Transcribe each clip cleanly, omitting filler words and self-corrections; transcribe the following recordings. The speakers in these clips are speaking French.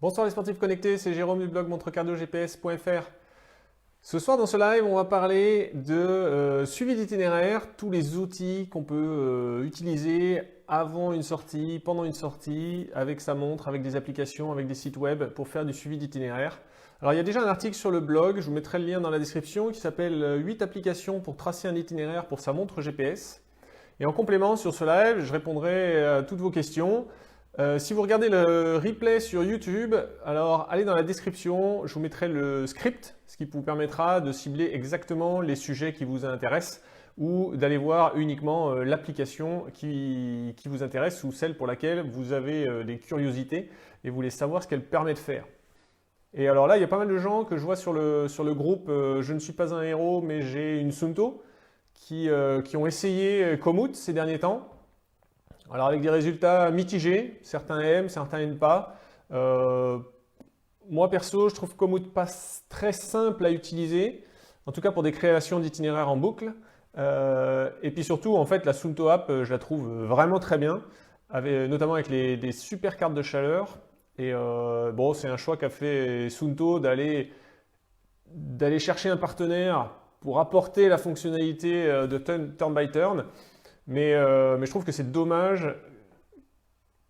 Bonsoir les sportifs connectés, c'est Jérôme du blog montrecardiogps.fr. Ce soir dans ce live, on va parler de suivi d'itinéraire, tous les outils qu'on peut utiliser avant une sortie, pendant une sortie, avec sa montre, avec des applications, avec des sites web pour faire du suivi d'itinéraire. Alors il y a déjà un article sur le blog, je vous mettrai le lien dans la description, qui s'appelle 8 applications pour tracer un itinéraire pour sa montre GPS. Et en complément sur ce live, je répondrai à toutes vos questions. Si vous regardez le replay sur YouTube, alors allez dans la description, je vous mettrai le script, ce qui vous permettra de cibler exactement les sujets qui vous intéressent ou d'aller voir uniquement l'application qui vous intéresse ou celle pour laquelle vous avez des curiosités et vous voulez savoir ce qu'elle permet de faire. Et alors là, il y a pas mal de gens que je vois sur le groupe Je ne suis pas un héros mais j'ai une Suunto qui ont essayé Komoot ces derniers temps. Alors avec des résultats mitigés, certains aiment, certains n'aiment pas. Moi perso, je trouve Komoot pas très simple à utiliser, en tout cas pour des créations d'itinéraires en boucle. Et puis surtout, en fait, la Suunto app, je la trouve vraiment très bien, notamment avec des super cartes de chaleur. Et bon, c'est un choix qu'a fait Suunto d'aller chercher un partenaire pour apporter la fonctionnalité de turn by turn. Mais je trouve que c'est dommage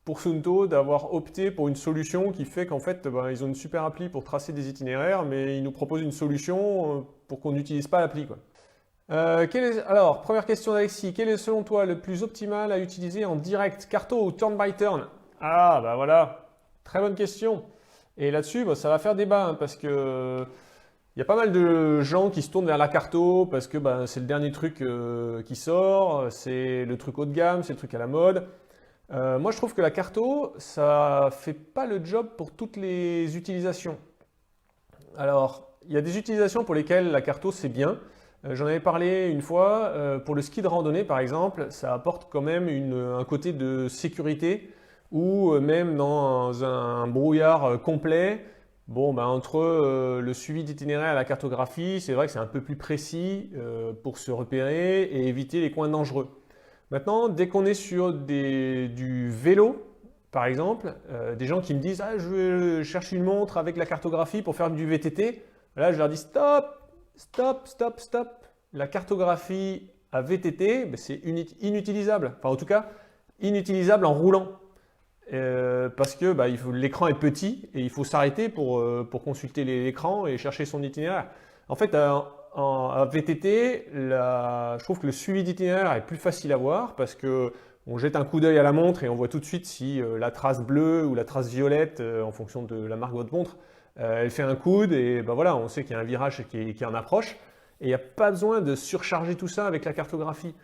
pour Suunto d'avoir opté pour une solution qui fait qu'en fait, ils ont une super appli pour tracer des itinéraires, mais ils nous proposent une solution pour qu'on n'utilise pas l'appli, quoi. Alors, première question d'Alexis. Quel est selon toi le plus optimal à utiliser en direct, carto ou turn by turn? Ah, bah voilà, très bonne question. Et là-dessus, ça va faire débat, parce que il y a pas mal de gens qui se tournent vers la carto parce que c'est le dernier truc qui sort, c'est le truc haut de gamme, c'est le truc à la mode. Moi, je trouve que la carto, ça fait pas le job pour toutes les utilisations. Alors, il y a des utilisations pour lesquelles la carto, c'est bien. J'en avais parlé une fois, pour le ski de randonnée, par exemple, ça apporte quand même un côté de sécurité ou même dans un brouillard complet. Bon, entre le suivi d'itinéraire et la cartographie, c'est vrai que c'est un peu plus précis pour se repérer et éviter les coins dangereux. Maintenant, dès qu'on est sur du vélo, par exemple, des gens qui me disent « Ah, je cherche une montre avec la cartographie pour faire du VTT », là, je leur dis « Stop, stop, stop, stop !» La cartographie à VTT, c'est inutilisable. Enfin, en tout cas, inutilisable en roulant. Parce que l'écran est petit et il faut s'arrêter pour consulter l'écran et chercher son itinéraire. En fait, à VTT, je trouve que le suivi d'itinéraire est plus facile à voir parce qu'on jette un coup d'œil à la montre et on voit tout de suite si la trace bleue ou la trace violette, en fonction de la marque de votre montre, elle fait un coude et voilà, on sait qu'il y a un virage qui est en approche. Et il n'y a pas besoin de surcharger tout ça avec la cartographie.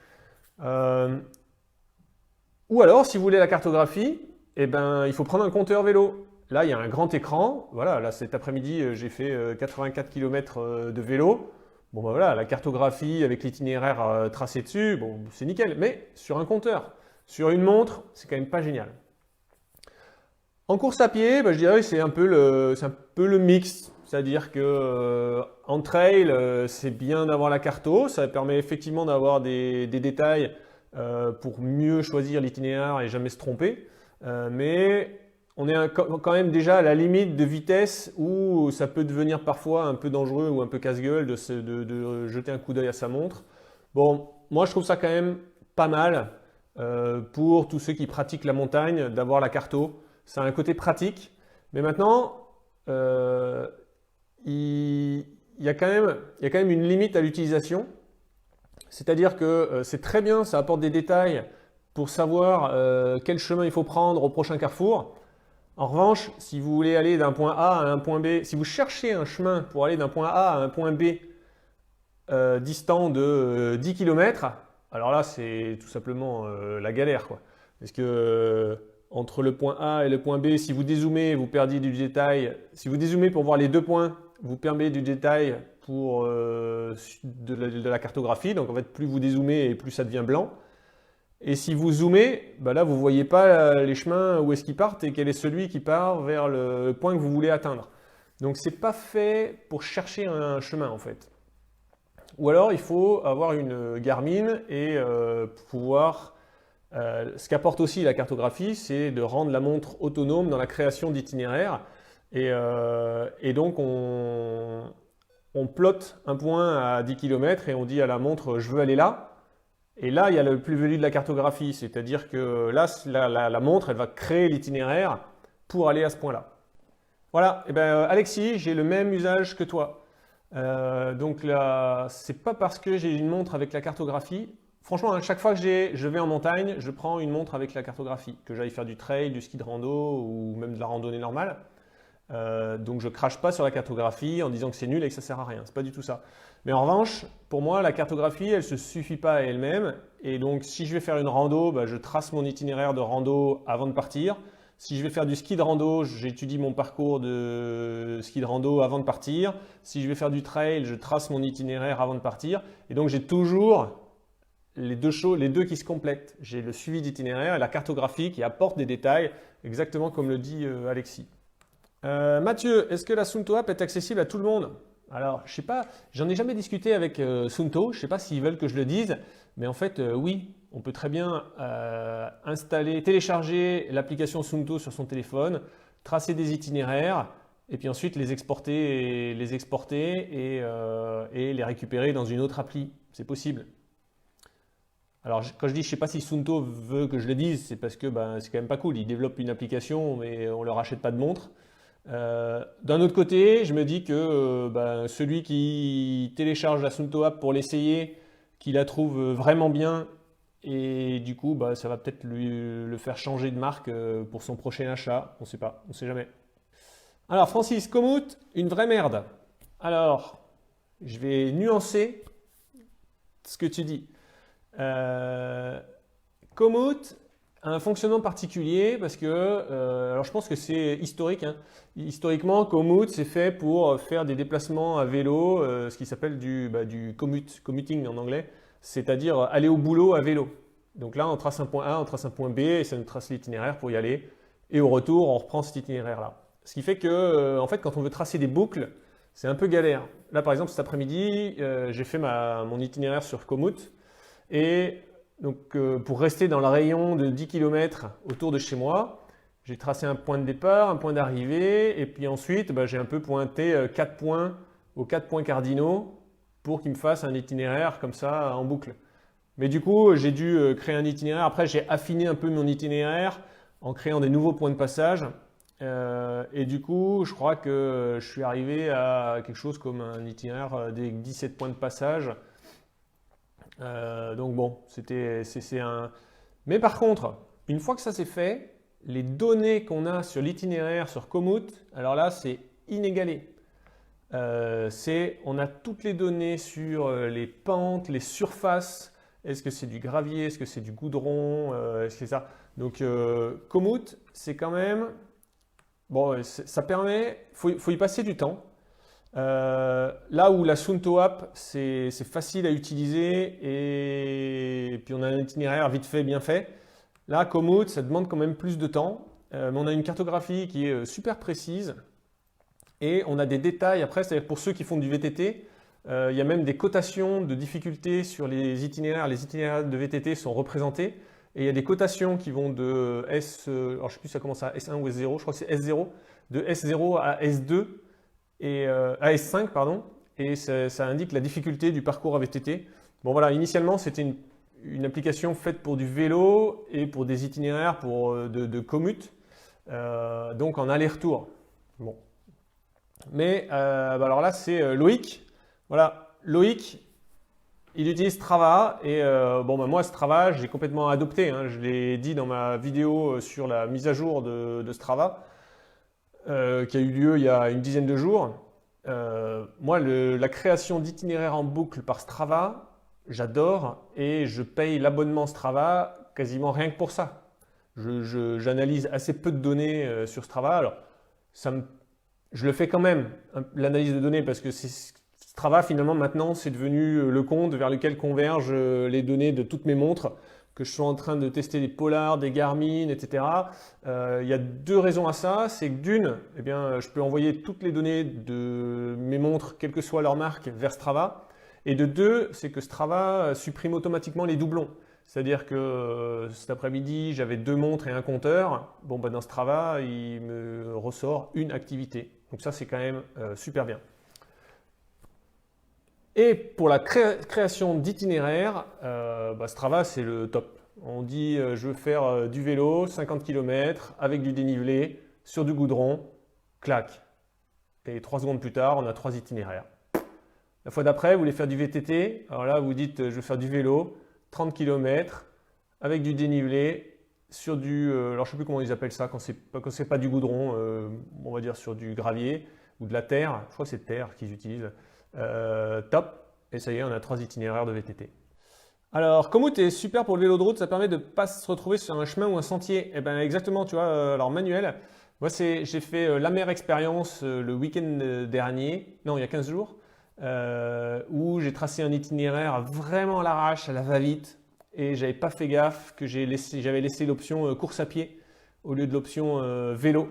Ou alors, si vous voulez la cartographie, il faut prendre un compteur vélo. Là, il y a un grand écran. Voilà, là, cet après-midi, j'ai fait 84 km de vélo. Bon, voilà, la cartographie avec l'itinéraire tracé dessus, bon, c'est nickel. Mais sur un compteur, sur une montre, c'est quand même pas génial. En course à pied, je dirais que c'est un peu le mix. C'est-à-dire que en trail, c'est bien d'avoir la carto. Ça permet effectivement d'avoir des détails pour mieux choisir l'itinéraire et jamais se tromper. Mais on est quand même déjà à la limite de vitesse où ça peut devenir parfois un peu dangereux ou un peu casse-gueule de jeter un coup d'œil à sa montre. Bon, moi je trouve ça quand même pas mal pour tous ceux qui pratiquent la montagne d'avoir la carto. Ça a un côté pratique, mais maintenant il y a quand même une limite à l'utilisation. C'est-à-dire que c'est très bien, ça apporte des détails pour savoir quel chemin il faut prendre au prochain carrefour. En revanche, si vous voulez aller d'un point A à un point B, si vous cherchez un chemin pour aller d'un point A à un point B distant de 10 km, alors là, c'est tout simplement la galère, quoi. Parce que entre le point A et le point B, si vous dézoomez, vous perdez du détail. Si vous dézoomez pour voir les deux points, vous perdez du détail pour de la cartographie. Donc en fait, plus vous dézoomez et plus ça devient blanc. Et si vous zoomez, là vous ne voyez pas les chemins où est-ce qu'ils partent et quel est celui qui part vers le point que vous voulez atteindre. Donc c'est pas fait pour chercher un chemin en fait. Ou alors il faut avoir une Garmin et pouvoir... ce qu'apporte aussi la cartographie, c'est de rendre la montre autonome dans la création d'itinéraires. Et donc, on plotte un point à 10 km et on dit à la montre, je veux aller là. Et là, il y a le plus-value de la cartographie, c'est-à-dire que là, la montre, elle va créer l'itinéraire pour aller à ce point-là. Voilà, et ben, Alexis, j'ai le même usage que toi. Donc là, c'est pas parce que j'ai une montre avec la cartographie. Franchement, à chaque fois que je vais en montagne, je prends une montre avec la cartographie, que j'aille faire du trail, du ski de rando ou même de la randonnée normale. Donc je crache pas sur la cartographie en disant que c'est nul et que ça sert à rien. C'est pas du tout ça. Mais en revanche, pour moi, la cartographie, elle se suffit pas à elle-même. Et donc, si je vais faire une rando, bah, je trace mon itinéraire de rando avant de partir. Si je vais faire du ski de rando, j'étudie mon parcours de ski de rando avant de partir. Si je vais faire du trail, je trace mon itinéraire avant de partir. Et donc, j'ai toujours les deux qui se complètent. J'ai le suivi d'itinéraire et la cartographie qui apporte des détails, exactement comme le dit Alexis. Mathieu, est-ce que la Suunto App est accessible à tout le monde? Alors, je sais pas, j'en ai jamais discuté avec Suunto, je sais pas s'ils veulent que je le dise, mais en fait, oui, on peut très bien télécharger l'application Suunto sur son téléphone, tracer des itinéraires, et puis ensuite les exporter et les récupérer dans une autre appli. C'est possible. Alors, quand je dis je sais pas si Suunto veut que je le dise, c'est parce que c'est quand même pas cool. Ils développent une application, mais on leur achète pas de montre. D'un autre côté, je me dis que celui qui télécharge la Suunto App pour l'essayer, qui la trouve vraiment bien, et du coup, ça va peut-être le faire changer de marque pour son prochain achat. On ne sait pas, on ne sait jamais. Alors, Francis, Komoot, une vraie merde. Alors, je vais nuancer ce que tu dis. Komoot a un fonctionnement particulier parce que, alors je pense que c'est historique, hein. Historiquement, Komoot c'est fait pour faire des déplacements à vélo, ce qui s'appelle du commuting en anglais, c'est-à-dire aller au boulot à vélo. Donc là, on trace un point A, on trace un point B et ça nous trace l'itinéraire pour y aller. Et au retour, on reprend cet itinéraire-là. Ce qui fait que, en fait, quand on veut tracer des boucles, c'est un peu galère. Là, par exemple, cet après-midi, j'ai fait mon itinéraire sur Komoot. Et donc, pour rester dans le rayon de 10 km autour de chez moi, j'ai tracé un point de départ, un point d'arrivée, et puis ensuite, j'ai un peu pointé 4 points aux 4 points cardinaux pour qu'il me fasse un itinéraire comme ça en boucle. Mais du coup, j'ai dû créer un itinéraire. Après, j'ai affiné un peu mon itinéraire en créant des nouveaux points de passage. Et du coup, je crois que je suis arrivé à quelque chose comme un itinéraire des 17 points de passage. Donc bon, c'est un... Mais par contre, une fois que ça c'est fait, les données qu'on a sur l'itinéraire sur Komoot, alors là c'est inégalé. On a toutes les données sur les pentes, les surfaces. Est-ce que c'est du gravier, est-ce que c'est du goudron, est-ce que c'est ça? Donc Komoot, c'est quand même... Bon, ça permet... faut y passer du temps. Là où la Suunto App, c'est facile à utiliser et puis on a un itinéraire vite fait, bien fait. Là, Komoot, ça demande quand même plus de temps. Mais on a une cartographie qui est super précise et on a des détails après, c'est-à-dire pour ceux qui font du VTT, il y a même des cotations de difficulté sur les itinéraires. Les itinéraires de VTT sont représentés et il y a des cotations qui vont de alors je sais plus ça commence à S1 ou S0, je crois que c'est S0, de S0 à S2. Et à S5, pardon, et ça indique la difficulté du parcours à VTT. Bon voilà, initialement c'était une application faite pour du vélo et pour des itinéraires de commute, donc en aller-retour. Bon. Mais alors là c'est Loïc. Voilà, Loïc, il utilise Strava et moi Strava j'ai complètement adopté, hein, je l'ai dit dans ma vidéo sur la mise à jour de Strava. Qui a eu lieu il y a une dizaine de jours. Moi, la création d'itinéraires en boucle par Strava, j'adore et je paye l'abonnement Strava quasiment rien que pour ça. J'analyse assez peu de données sur Strava. Alors, je le fais quand même, l'analyse de données, parce que Strava, finalement, maintenant, c'est devenu le compte vers lequel convergent les données de toutes mes montres, que je sois en train de tester des Polar, des Garmin, etc. Il y a deux raisons à ça. C'est que d'une, je peux envoyer toutes les données de mes montres, quelle que soit leur marque, vers Strava. Et de deux, c'est que Strava supprime automatiquement les doublons. C'est-à-dire que cet après-midi, j'avais 2 montres et un compteur. Bon, bah, dans Strava, il me ressort une activité. Donc ça, c'est quand même super bien. Et pour la création d'itinéraires, bah, Strava, c'est le top. On dit, je veux faire du vélo, 50 km, avec du dénivelé, sur du goudron, clac. Et 3 secondes plus tard, on a 3 itinéraires. La fois d'après, vous voulez faire du VTT. Alors là, vous dites, je veux faire du vélo, 30 km, avec du dénivelé, sur du... alors je ne sais plus comment ils appellent ça, quand c'est pas du goudron, on va dire sur du gravier ou de la terre. Je crois que c'est terre qu'ils utilisent. Top. Et ça y est, on a 3 itinéraires de VTT. Alors, Komoot est super pour le vélo de route, ça permet de ne pas se retrouver sur un chemin ou un sentier. Eh ben exactement, tu vois, alors manuel. Moi, j'ai fait la mère expérience le week-end dernier, non, il y a 15 jours, où j'ai tracé un itinéraire vraiment à l'arrache, à la va-vite, et j'avais pas fait gaffe que j'avais laissé l'option course à pied au lieu de l'option vélo.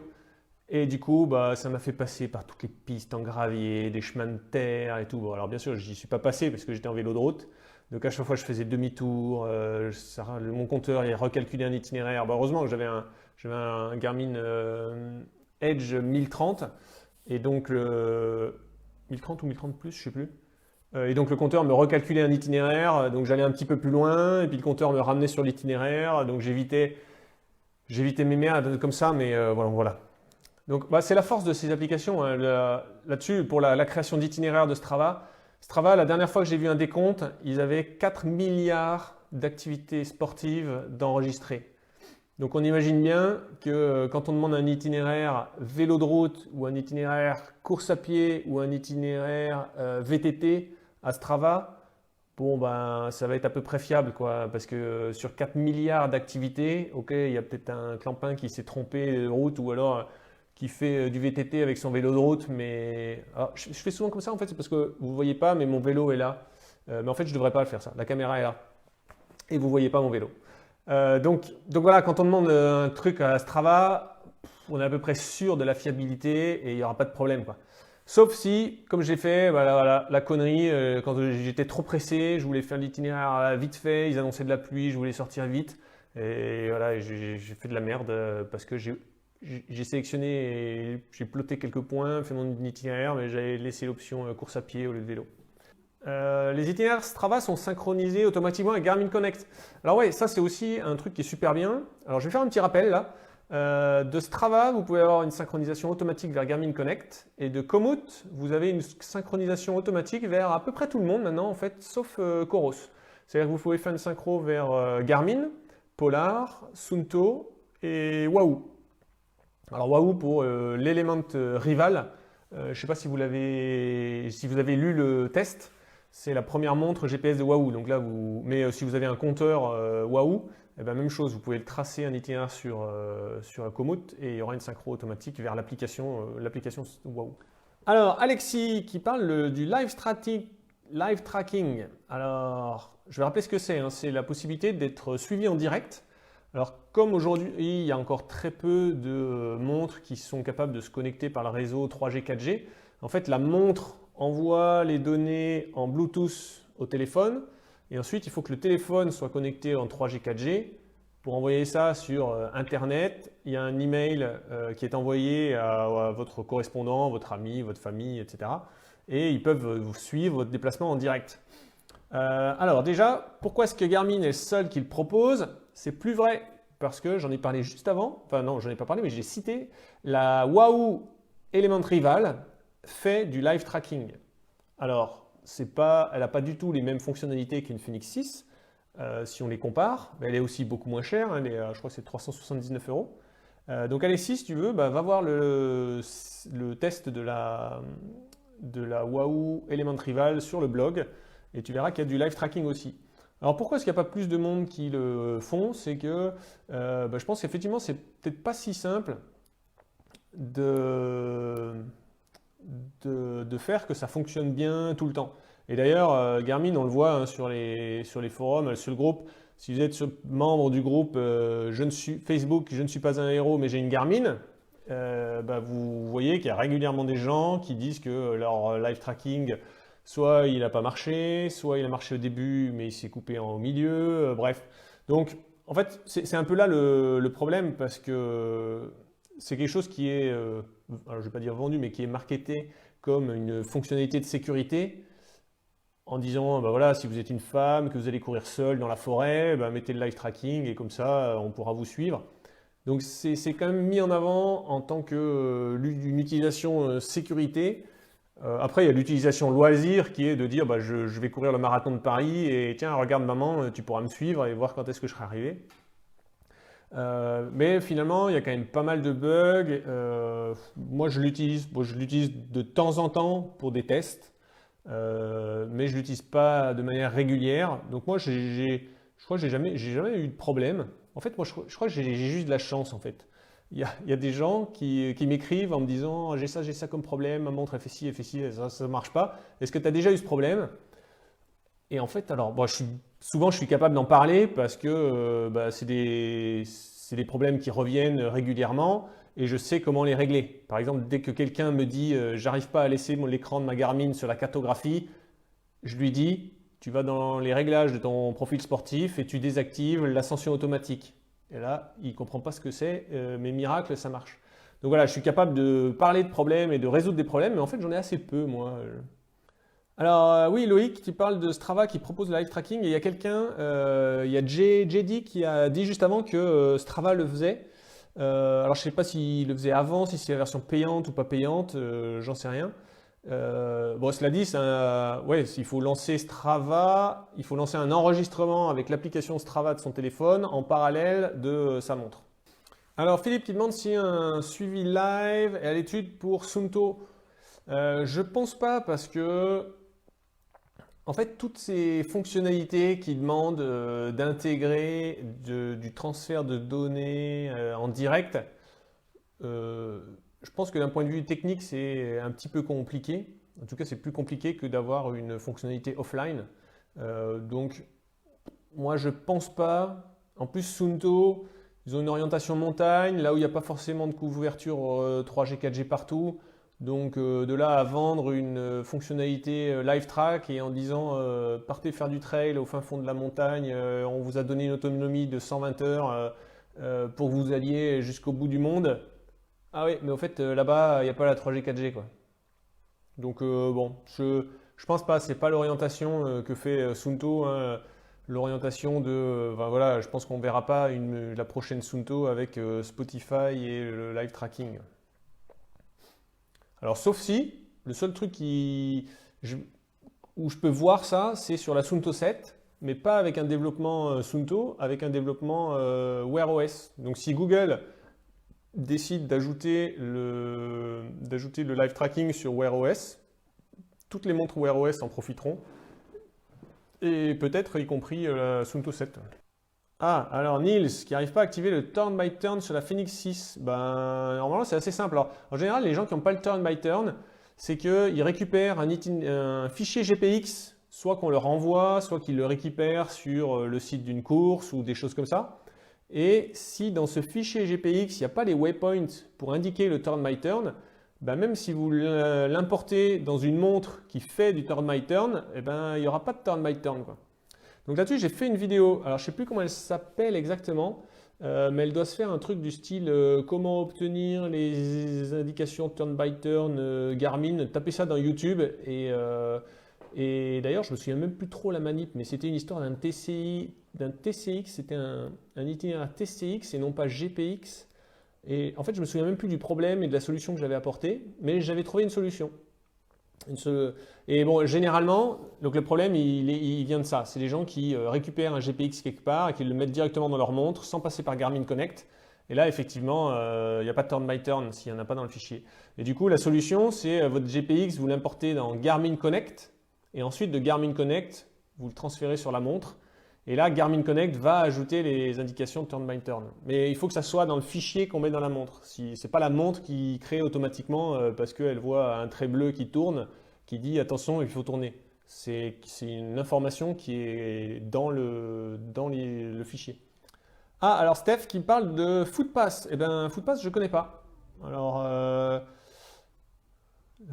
Et du coup, bah, ça m'a fait passer par toutes les pistes en gravier, des chemins de terre et tout. Bon, alors bien sûr, j'y suis pas passé parce que j'étais en vélo de route. Donc à chaque fois, je faisais demi-tour. Mon compteur, il recalculait un itinéraire. Bah, heureusement que j'avais un Garmin Edge 1030. Et donc, 1030 ou 1030 plus, je sais plus. Et donc le compteur me recalculait un itinéraire. Donc j'allais un petit peu plus loin. Et puis le compteur me ramenait sur l'itinéraire. Donc j'évitais mes merdes comme ça. Mais voilà. Donc, bah, c'est la force de ces applications hein, là-dessus pour la création d'itinéraires de Strava. Strava, la dernière fois que j'ai vu un décompte, ils avaient 4 milliards d'activités sportives d'enregistrées. Donc, on imagine bien que quand on demande un itinéraire vélo de route ou un itinéraire course à pied ou un itinéraire VTT à Strava, bon, ben, ça va être à peu près fiable, quoi, parce que sur 4 milliards d'activités, ok, il y a peut-être un clampin qui s'est trompé de route ou alors qui fait du VTT avec son vélo de route, mais alors, je fais souvent comme ça en fait, c'est parce que vous ne voyez pas, mais mon vélo est là. Mais en fait, je ne devrais pas le faire ça. La caméra est là et vous ne voyez pas mon vélo. Donc voilà, quand on demande un truc à Strava, on est à peu près sûr de la fiabilité et il n'y aura pas de problème, quoi. Sauf si, comme j'ai fait, voilà, la connerie, quand j'étais trop pressé, je voulais faire l'itinéraire vite fait, ils annonçaient de la pluie, je voulais sortir vite. Et voilà, j'ai fait de la merde parce que j'ai sélectionné et j'ai ploté quelques points, fait mon itinéraire, mais j'avais laissé l'option course à pied au lieu de vélo. Les itinéraires Strava sont synchronisés automatiquement avec Garmin Connect. Alors ouais, ça c'est aussi un truc qui est super bien. Alors je vais faire un petit rappel là. De Strava, vous pouvez avoir une synchronisation automatique vers Garmin Connect. Et de Komoot, vous avez une synchronisation automatique vers à peu près tout le monde maintenant en fait, sauf Coros. C'est-à-dire que vous pouvez faire une synchro vers Garmin, Polar, Suunto et Wahoo. Alors Wahoo pour l'Element Rival, je ne sais pas si vous avez lu le test, c'est la première montre GPS de Wahoo. Donc là, mais si vous avez un compteur Wahoo, eh ben, même chose, vous pouvez le tracer un itinéraire sur Komoot et il y aura une synchro automatique vers l'application Wahoo. Alors Alexis qui parle du live tracking. Alors je vais rappeler ce que c'est, hein. C'est la possibilité d'être suivi en direct. Alors, comme aujourd'hui, il y a encore très peu de montres qui sont capables de se connecter par le réseau 3G, 4G, en fait, la montre envoie les données en Bluetooth au téléphone et ensuite, il faut que le téléphone soit connecté en 3G, 4G. Pour envoyer ça sur Internet, il y a un email qui est envoyé à votre correspondant, votre ami, votre famille, etc. Et ils peuvent vous suivre votre déplacement en direct. Alors déjà, pourquoi est-ce que Garmin est le seul qui le propose? C'est plus vrai parce que j'en ai parlé juste avant, enfin non, j'en ai pas parlé, mais j'ai cité la Wahoo Element Rival fait du live tracking. Alors, elle n'a pas du tout les mêmes fonctionnalités qu'une Fenix 6 si on les compare, mais elle est aussi beaucoup moins chère, hein, je crois que c'est 379 €. Donc Alexis, si tu veux, va voir le test de la Wahoo Element Rival sur le blog et tu verras qu'il y a du live tracking aussi. Alors pourquoi est-ce qu'il n'y a pas plus de monde qui le font? C'est que je pense qu'effectivement, c'est peut-être pas si simple de faire que ça fonctionne bien tout le temps. Et d'ailleurs, Garmin, on le voit hein, sur les forums, sur le groupe, si vous êtes membre du groupe Facebook, je ne suis pas un héros, mais j'ai une Garmin, vous voyez qu'il y a régulièrement des gens qui disent que leur live tracking, soit il n'a pas marché, soit il a marché au début, mais il s'est coupé au milieu, bref. Donc, en fait, c'est un peu là le problème parce que c'est quelque chose qui est, alors je ne vais pas dire vendu, mais qui est marketé comme une fonctionnalité de sécurité en disant, bah voilà, si vous êtes une femme, que vous allez courir seule dans la forêt, bah mettez le live tracking et comme ça, on pourra vous suivre. Donc c'est quand même mis en avant en tant qu'une utilisation sécurité. Après, il y a l'utilisation loisir qui est de dire bah, je vais courir le marathon de Paris et tiens, regarde maman, tu pourras me suivre et voir quand est-ce que je serai arrivé. Mais finalement, il y a quand même pas mal de bugs. Moi, je l'utilise de temps en temps pour des tests, mais je ne l'utilise pas de manière régulière. Donc moi, je crois que j'ai jamais eu de problème. En fait, moi, je crois que j'ai juste de la chance, en fait. Il y a des gens qui m'écrivent en me disant j'ai ça comme problème, ma montre elle fait ci, ça ne marche pas. Est-ce que tu as déjà eu ce problème? Et en fait, alors, bon, souvent je suis capable d'en parler parce que bah, c'est des problèmes qui reviennent régulièrement et je sais comment les régler. Par exemple, dès que quelqu'un me dit j'arrive pas à laisser l'écran de ma Garmin sur la cartographie, je lui dis tu vas dans les réglages de ton profil sportif et tu désactives l'ascension automatique. Et là, il ne comprend pas ce que c'est, mais miracle, ça marche. Donc voilà, je suis capable de parler de problèmes et de résoudre des problèmes, mais en fait, j'en ai assez peu, moi. Alors oui, Loïc, tu parles de Strava qui propose le live tracking et il y a quelqu'un, il y a JD qui a dit juste avant que Strava le faisait. Alors je ne sais pas s'il le faisait avant, si c'est la version payante ou pas payante, j'en sais rien. Bon, cela dit, ouais, il faut lancer Strava, il faut lancer un enregistrement avec l'application Strava de son téléphone en parallèle de sa montre. Alors Philippe qui demande si un suivi live est à l'étude pour Suunto. Je pense pas parce que en fait toutes ces fonctionnalités qui demandent d'intégrer du transfert de données en direct, je pense que d'un point de vue technique, c'est un petit peu compliqué. En tout cas, c'est plus compliqué que d'avoir une fonctionnalité offline. Donc, moi, je pense pas. En plus, Suunto, ils ont une orientation montagne, là où il n'y a pas forcément de couverture 3G, 4G partout. Donc, de là à vendre une fonctionnalité live track et en disant partez faire du trail au fin fond de la montagne, on vous a donné une autonomie de 120 heures pour que vous alliez jusqu'au bout du monde. Ah oui, mais au fait, là-bas, il n'y a pas la 3G, 4G, quoi. Donc, bon, je pense pas, c'est pas l'orientation que fait Suunto, hein, l'orientation de, ben voilà, je pense qu'on verra pas la prochaine Suunto avec Spotify et le live tracking. Alors, sauf si, le seul truc où je peux voir ça, c'est sur la Suunto 7, mais pas avec un développement Suunto, avec un développement Wear OS. Donc, si Google décide d'ajouter le live tracking sur Wear OS, toutes les montres Wear OS en profiteront, et peut-être y compris la Suunto 7. Ah, alors Niels, qui n'arrive pas à activer le turn by turn sur la Phoenix 6, ben normalement c'est assez simple. Alors, en général, les gens qui n'ont pas le turn by turn, c'est qu'ils récupèrent un fichier GPX, soit qu'on leur envoie, soit qu'ils le récupèrent sur le site d'une course ou des choses comme ça. Et si dans ce fichier GPX, il n'y a pas les waypoints pour indiquer le turn by turn, ben même si vous l'importez dans une montre qui fait du turn by turn, eh ben, il n'y aura pas de turn by turn, quoi. Donc là-dessus, j'ai fait une vidéo. Alors, je ne sais plus comment elle s'appelle exactement, mais elle doit se faire un truc du style comment obtenir les indications turn by turn Garmin. Tapez ça dans YouTube. Et d'ailleurs, je me souviens même plus trop la manip, mais c'était une histoire d'un TCX. C'était un itinéraire TCX et non pas GPX. Et en fait, je me souviens même plus du problème et de la solution que j'avais apportée, mais j'avais trouvé une solution. Et bon, généralement, donc le problème, il vient de ça. C'est des gens qui récupèrent un GPX quelque part et qui le mettent directement dans leur montre sans passer par Garmin Connect. Et là, effectivement, il n'y a pas de turn by turn s'il n'y en a pas dans le fichier. Et du coup, la solution, c'est votre GPX, vous l'importez dans Garmin Connect. Et ensuite, de Garmin Connect, vous le transférez sur la montre. Et là, Garmin Connect va ajouter les indications de turn by turn. Mais il faut que ça soit dans le fichier qu'on met dans la montre. Ce n'est pas la montre qui crée automatiquement parce qu'elle voit un trait bleu qui tourne, qui dit attention, il faut tourner. C'est une information qui est dans le fichier. Ah, alors Steph qui parle de FootPass. Eh bien, FootPass, je ne connais pas. Alors, la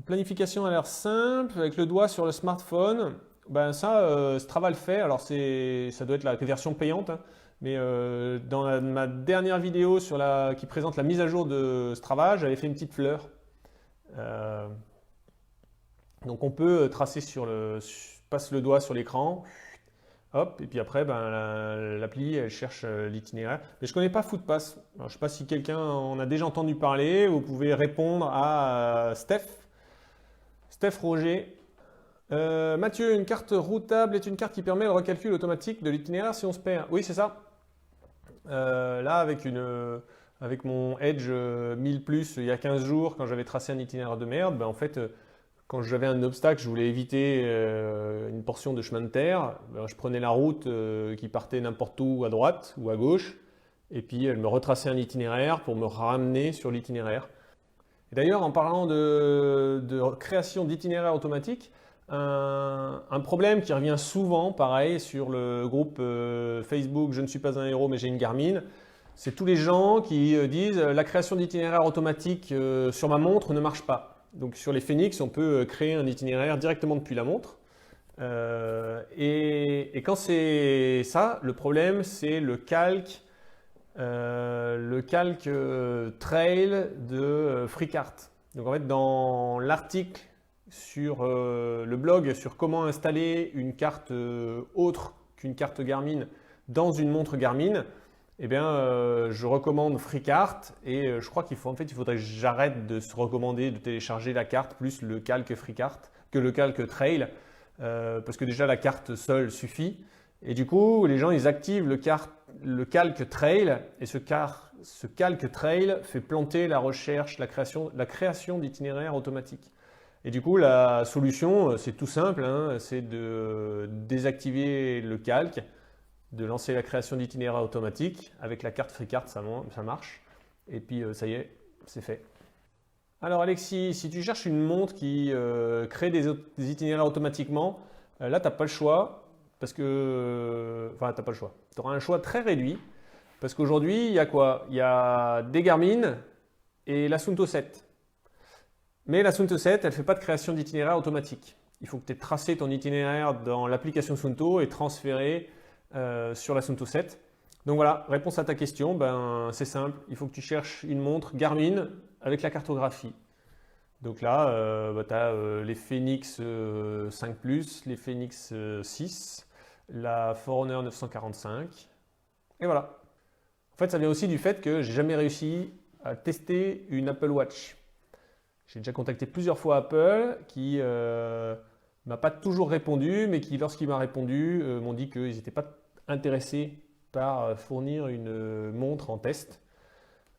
planification a l'air simple, avec le doigt sur le smartphone. Ben ça, Strava le fait. Alors ça doit être la version payante, hein. Mais dans ma dernière vidéo qui présente la mise à jour de Strava, j'avais fait une petite fleur. Euh, donc on peut tracer passe le doigt sur l'écran, hop, et puis après, ben, l'appli, elle cherche l'itinéraire. Mais je ne connais pas Footpass. Alors, je ne sais pas si quelqu'un en a déjà entendu parler. Vous pouvez répondre à Steph Roger. Mathieu, une carte routable est une carte qui permet le recalcul automatique de l'itinéraire si on se perd. Oui, c'est ça. Là, avec mon Edge 1000 plus, il y a 15 jours, quand j'avais tracé un itinéraire de merde, ben, en fait, quand j'avais un obstacle, je voulais éviter une portion de chemin de terre, ben, je prenais la route qui partait n'importe où à droite ou à gauche, et puis elle me retraçait un itinéraire pour me ramener sur l'itinéraire. Et d'ailleurs, en parlant de création d'itinéraires automatiques, un problème qui revient souvent, pareil, sur le groupe Facebook Je ne suis pas un héros mais j'ai une Garmin, c'est tous les gens qui disent la création d'itinéraires automatiques sur ma montre ne marche pas. Donc sur les Phoenix, on peut créer un itinéraire directement depuis la montre. Et quand c'est ça, le problème c'est le calque trail de FreeCart. Donc en fait, dans l'article sur le blog sur comment installer une carte autre qu'une carte Garmin dans une montre Garmin, eh bien, je recommande FreeCart et je crois il faudrait que j'arrête de se recommander de télécharger la carte plus le calque FreeCart que le calque Trail parce que déjà la carte seule suffit. Et du coup, les gens ils activent le calque Trail et ce calque Trail fait planter la recherche, la création d'itinéraires automatiques. Et du coup, la solution, c'est tout simple, hein, c'est de désactiver le calque, de lancer la création d'itinéraires automatiques. Avec la carte FreeCart, ça marche. Et puis, ça y est, c'est fait. Alors Alexis, si tu cherches une montre qui crée des itinéraires automatiquement, là, tu n'as pas le choix. Parce que, enfin, tu n'as pas le choix. Tu auras un choix très réduit. Parce qu'aujourd'hui, il y a quoi? Il y a des Garmin et la Suunto 7. Mais la Suunto 7, elle ne fait pas de création d'itinéraire automatique. Il faut que tu aies tracé ton itinéraire dans l'application Suunto et transféré sur la Suunto 7. Donc voilà, réponse à ta question, ben, c'est simple. Il faut que tu cherches une montre Garmin avec la cartographie. Donc là, tu as les Phoenix 5 Plus, les Phoenix 6, la Forerunner 945. Et voilà. En fait, ça vient aussi du fait que j'ai jamais réussi à tester une Apple Watch. J'ai déjà contacté plusieurs fois Apple qui m'a pas toujours répondu, mais qui, lorsqu'il m'a répondu, m'ont dit qu'ils n'étaient pas intéressés par fournir une montre en test.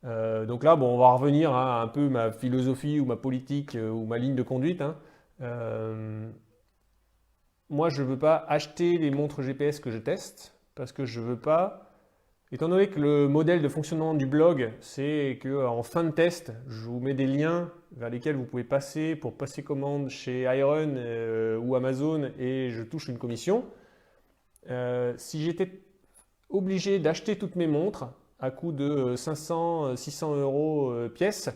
Donc là, bon, on va revenir à un peu ma philosophie ou ma politique ou ma ligne de conduite, hein. Moi, je ne veux pas acheter les montres GPS que je teste parce que je ne veux pas, étant donné que le modèle de fonctionnement du blog, c'est qu'en fin de test, je vous mets des liens vers lesquels vous pouvez passer pour passer commande chez Iron ou Amazon et je touche une commission. Si j'étais obligé d'acheter toutes mes montres à coût de 500-600 euros pièce,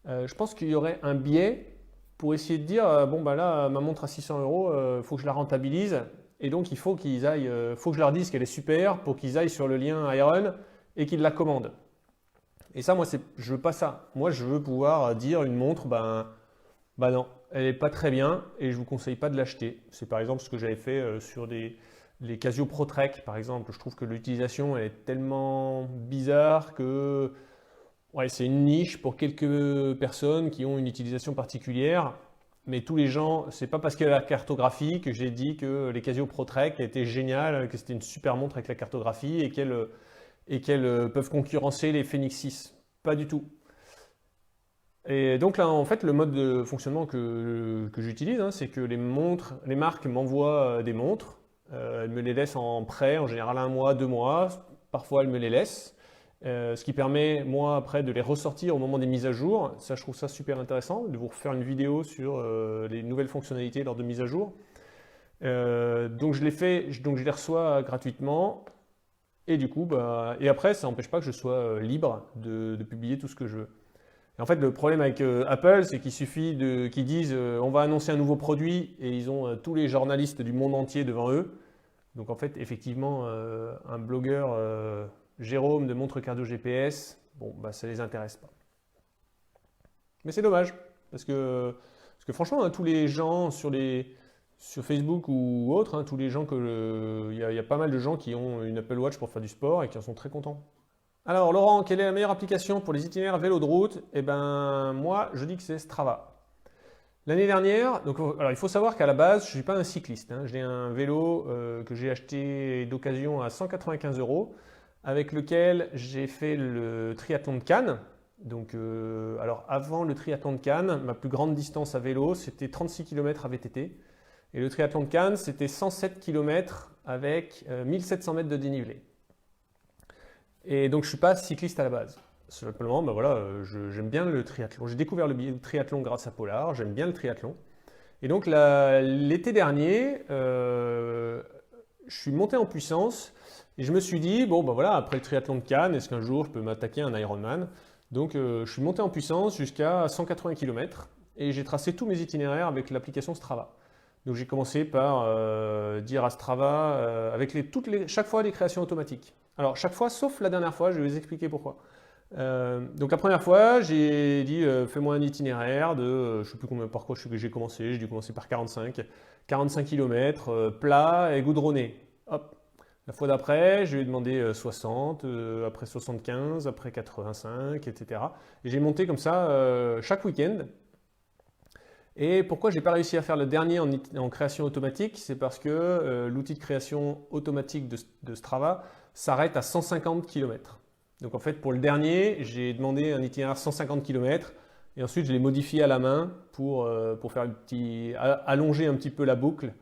je pense qu'il y aurait un biais pour essayer de dire bon bah là ma montre à 600 euros, il faut que je la rentabilise et donc il faut qu'ils aillent, faut que je leur dise qu'elle est super pour qu'ils aillent sur le lien Iron et qu'ils la commandent. Et ça, moi, je veux pas ça. Moi, je veux pouvoir dire une montre, bah non, elle n'est pas très bien et je vous conseille pas de l'acheter. C'est par exemple ce que j'avais fait sur les Casio ProTrek, par exemple. Je trouve que l'utilisation est tellement bizarre que ouais, c'est une niche pour quelques personnes qui ont une utilisation particulière. Mais tous les gens, c'est pas parce qu'il y a la cartographie que j'ai dit que les Casio ProTrek étaient géniales, que c'était une super montre avec la cartographie et qu'elles peuvent concurrencer les Phoenix 6. Pas du tout. Et donc là, en fait, le mode de fonctionnement que j'utilise, hein, c'est que les marques m'envoient des montres. Elles me les laissent en prêt, en général 1 mois, 2 mois. Parfois, elles me les laissent. Ce qui permet, moi, après, de les ressortir au moment des mises à jour. Ça, je trouve ça super intéressant, de vous refaire une vidéo sur les nouvelles fonctionnalités lors de mises à jour. Donc, je les reçois gratuitement. Et du coup, et après, ça n'empêche pas que je sois libre de publier tout ce que je veux. Et en fait, le problème avec Apple, c'est qu'il suffit qu'ils disent on va annoncer un nouveau produit et ils ont tous les journalistes du monde entier devant eux. Donc en fait, effectivement, un blogueur Jérôme de montre cardio GPS, bon, bah, ça les intéresse pas. Mais c'est dommage, parce que franchement, hein, tous les gens sur Facebook ou autres, hein, tous les gens il y a pas mal de gens qui ont une Apple Watch pour faire du sport et qui en sont très contents. Alors Laurent, quelle est la meilleure application pour les itinéraires vélo de route? Eh ben moi, je dis que c'est Strava. L'année dernière, donc, alors il faut savoir qu'à la base, je ne suis pas un cycliste, hein. J'ai un vélo que j'ai acheté d'occasion à 195 €, avec lequel j'ai fait le triathlon de Cannes. Donc, alors avant le triathlon de Cannes, ma plus grande distance à vélo, c'était 36 km à VTT. Et le triathlon de Cannes, c'était 107 km avec 1700 mètres de dénivelé. Et donc je ne suis pas cycliste à la base. Simplement, ben voilà, j'aime bien le triathlon. J'ai découvert le triathlon grâce à Polar, j'aime bien le triathlon. Et donc l'été dernier, je suis monté en puissance et je me suis dit, bon ben voilà, après le triathlon de Cannes, est-ce qu'un jour je peux m'attaquer à un Ironman? Donc je suis monté en puissance jusqu'à 180 km et j'ai tracé tous mes itinéraires avec l'application Strava. Donc j'ai commencé par dire à Strava, avec chaque fois des créations automatiques. Alors chaque fois, sauf la dernière fois, je vais vous expliquer pourquoi. Donc la première fois, j'ai dit fais-moi un itinéraire de, je ne sais plus par quoi j'ai commencé, j'ai dû commencer par 45 km, plat et goudronné. Hop. La fois d'après, je lui ai demandé 60, après 75, après 85, etc. Et j'ai monté comme ça chaque week-end. Et pourquoi j'ai pas réussi à faire le dernier en création automatique? C'est parce que l'outil de création automatique de Strava s'arrête à 150 km. Donc en fait, pour le dernier, j'ai demandé un itinéraire 150 km et ensuite je l'ai modifié à la main pour faire allonger un petit peu la boucle